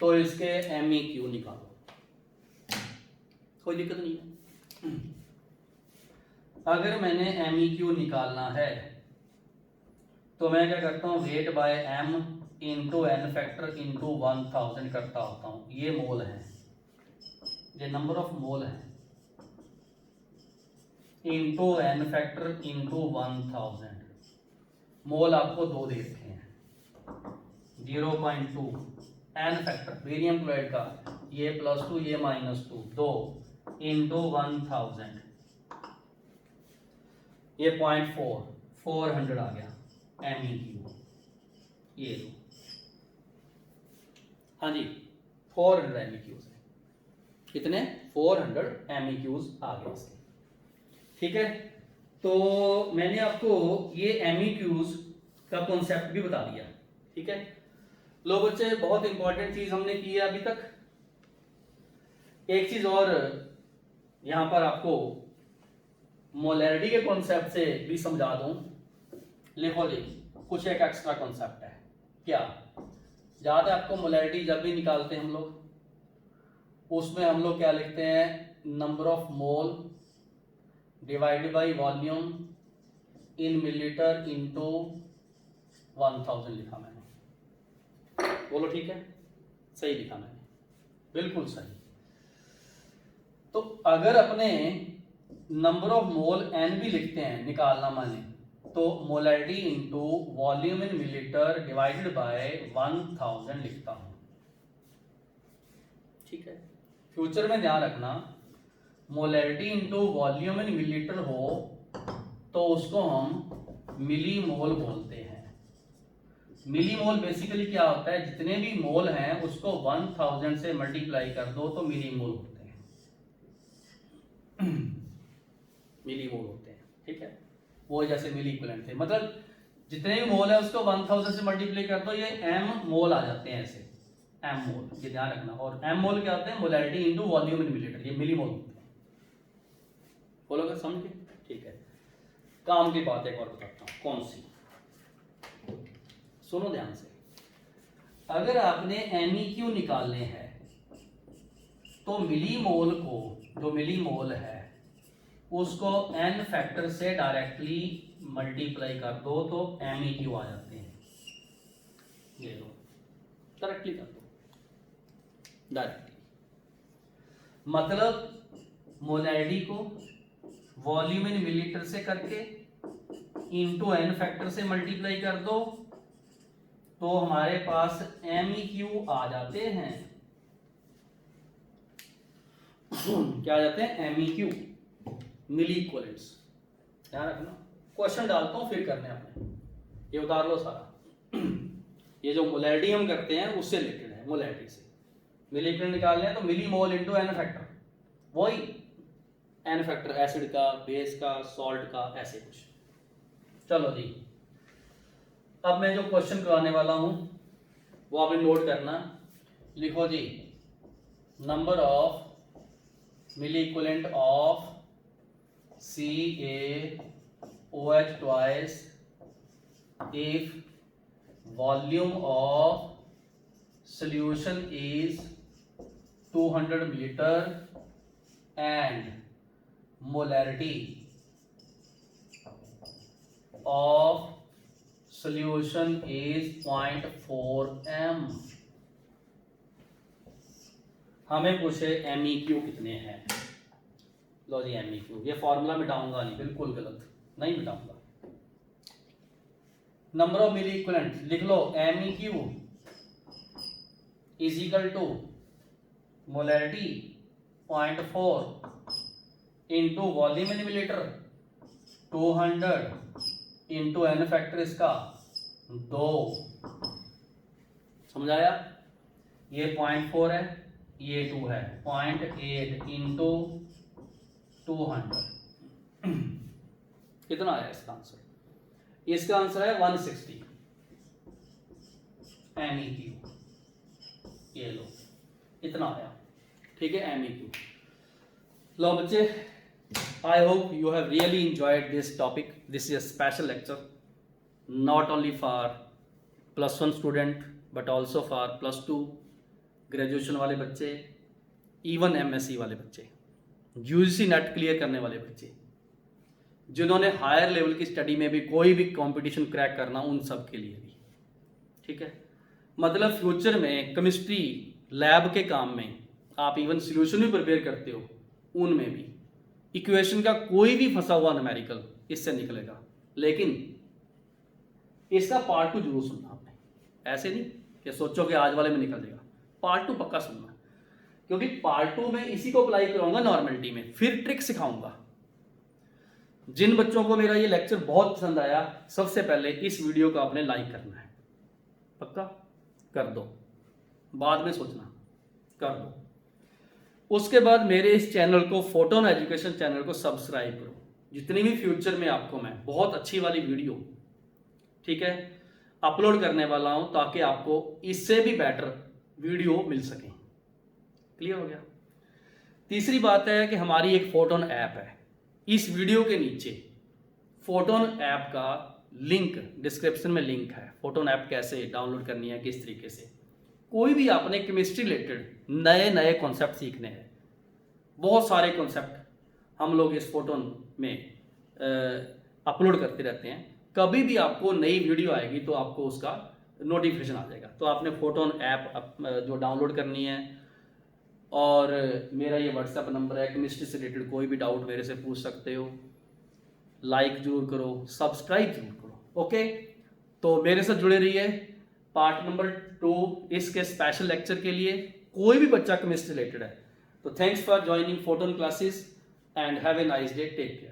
तो इसके MEQ निकालो, कोई दिक्कत नहीं है। अगर मैंने MEQ निकालना है तो मैं क्या करता हूँ, weight by m into n factor into 1000 करता होता हूँ। ये मोल है, ये नंबर ऑफ मोल है, इंटू n फैक्टर इंटू 1000। मोल आपको 2 दे रखे हैं, 0.2 n फैक्टर बेरियम क्लोराइड का, ये +2 ये -2, 2 इंटू 1000, ये 0.4 400 आ गया MEQ, ये लो, हाँ जी 400 MEQs है, कितने 400 MEQs आ गए इसके, ठीक है। तो मैंने आपको ये MEQs का कॉन्सेप्ट भी बता दिया, ठीक है। लो बच्चे, बहुत इंपॉर्टेंट चीज हमने की है अभी तक। एक चीज और यहां पर आपको मोलैरिटी के कॉन्सेप्ट से भी समझा दूं, लिखो जी, कुछ एक एक्स्ट्रा कॉन्सेप्ट है। क्या याद है आपको, मोलैरिटी जब भी निकालते हैं हम लोग, उसमें हम लोग क्या लिखते हैं, number of mole divided by volume in millilitre into 1000 लिखा मैंने, बोलो ठीक है, सही लिखा मैंने, बिल्कुल सही। तो अगर अपने नंबर ऑफ मोल n भी लिखते हैं निकालना माने, तो molarity into volume in millilitre divided by 1000 लिखता हूं। ठीक है, फ्यूचर में ध्यान रखना, molarity into volume in millilitre हो तो उसको हम मिली मोल बोलते हैं। मिली मोल बेसिकली क्या होता है, जितने भी मोल हैं उसको 1000 से मल्टीप्लाई कर दो तो मिली मोल होते हैं। मिली मोल होते हैं, ठीक है, वो जैसे मिली इक्विवेलेंट थे, मतलब जितने भी मोल है उसको 1000 से मल्टीप्लाई कर दो, ये एम मोल आ जाते हैं ऐसे, एम मोल, ये ध्यान रखना। और एम मोल क्या होते हैं, molarity into volume in millilitre, ये मिली मोल होते हैं। बोलोगे समझ गए? ठीक है, काम की बात एक और बताता हूं, कौन सी, सुनो ध्यान से। अगर आपने MEQ निकालने हैं तो मिली मोल को, जो मिली मोल है उसको n फैक्टर से डायरेक्टली मल्टीप्लाई कर दो तो MEQ आ जाते हैं। ये लो, डायरेक्टली कर दो, डायरेक्टली, मतलब मोलैरिटी को वॉल्यूम इन मिलीलीटर से करके इंटू n फैक्टर से मल्टीप्लाई कर दो तो हमारे पास MEQ आ जाते हैं। क्या आ जाते हैं? MEQ, मिली इक्विवेलेंट्स। ध्यान रखना, क्वेश्चन डालता हूं फिर करने अपने, ये उतार लो सारा। ये जो मोलैरिटी हम करते हैं उससे रिलेटेड है, मोलैरिटी से मिली इक्विवेलेंट निकालने हैं तो मिली मोल इंटू n फैक्टर, वही n फैक्टर एसिड का, बेस का, सॉल्ट का, ऐसे कुछ। चलो जी, अब मैं जो क्वेश्चन कराने वाला हूं वो आपने नोट करना, लिखो जी, number of milliequivalent of CaOH twice if volume of solution is 200 milliliter and molarity of solution is 0.4 m। हमें पूछे MEQ कितने हैं। लो जी, MEQ, ये फॉर्मूला मिटाऊंगा नहीं, बिल्कुल गलत नहीं मिटाऊंगा। नंबर ऑफ मिली इक्विवेलेंट लिख लो, MEQ is equal to molarity 0.4 into volume in millilitre 200 into n factor इसका 2। समझाया? ये 0.4 है, ये 2 है, 0.8 इंटू 200। कितना आया इसका आंसर? इसका आंसर है 160 MEQ। ये लो, इतना आया, ठीक है, MEQ। लो बच्चे, I hope you have really enjoyed this topic. This is a special lecture, not only for +1 student but also for +2 graduation वाले बच्चे, इवन MSc वाले बच्चे, UGC नेट क्लियर करने वाले बच्चे, जिन्होंने हायर लेवल की स्टडी में भी कोई भी कंपटीशन क्रैक करना, उन सब के लिए भी, ठीक है। मतलब फ्यूचर में केमिस्ट्री लैब के काम में आप इवन सॉल्यूशन भी प्रिपेयर करते हो, उनमें भी इक्वेशन का कोई भी फंसा हुआ न्यूमेरिकल इससे निकलेगा। लेकिन इसका पार्ट 2 जरूर सुनना आपने, ऐसे नहीं कि सोचो कि आज वाले में निकल जाएगा, पार्ट 2 पक्का सुनना, क्योंकि पार्ट 2 में इसी को अप्लाई करूंगा नॉर्मलिटी में, फिर ट्रिक सिखाऊंगा। जिन बच्चों को मेरा ये लेक्चर बहुत पसंद आया, सबसे पहले इस वीडियो को आपने लाइक करना है, पक्का कर दो, बाद में सोचना, कर दो। उसके बाद मेरे इस चैनल को, फोटोन एजुकेशन चैनल को सब्सक्राइब करो। जितनी भी फ्यूचर में आपको मैं बहुत अच्छी वाली वीडियो, ठीक है, अपलोड करने वाला हूं, ताकि आपको इससे भी बेटर वीडियो मिल सके। क्लियर हो गया? तीसरी बात है कि हमारी एक फोटोन ऐप है, इस वीडियो के नीचे फोटोन ऐप का लिंक डिस्क्रिप्शन में लिंक है। फोटोन ऐप कैसे डाउनलोड करनी है, किस तरीके से, कोई भी आपने केमिस्ट्री रिलेटेड नए नए कॉन्सेप्ट सीखने हैं, बहुत सारे कॉन्सेप्ट हम लोग इस फोटोन में अपलोड करते रहते हैं। कभी भी आपको नई वीडियो आएगी तो आपको उसका नोटिफिकेशन आ जाएगा। तो आपने फोटोन ऐप जो डाउनलोड करनी है, और मेरा ये व्हाट्सएप नंबर है, केमिस्ट्री से रिलेटेड कोई भी डाउट मेरे से पूछ सकते हो। लाइक जरूर करो, सब्सक्राइब जरूर करो। ओके, तो मेरे साथ जुड़े रहिए पार्ट नंबर 2 इसके स्पेशल लेक्चर के लिए। कोई भी बच्चा केमिस्ट्री रिलेटेड है तो thanks for joining Photon classes and have a nice day, take care.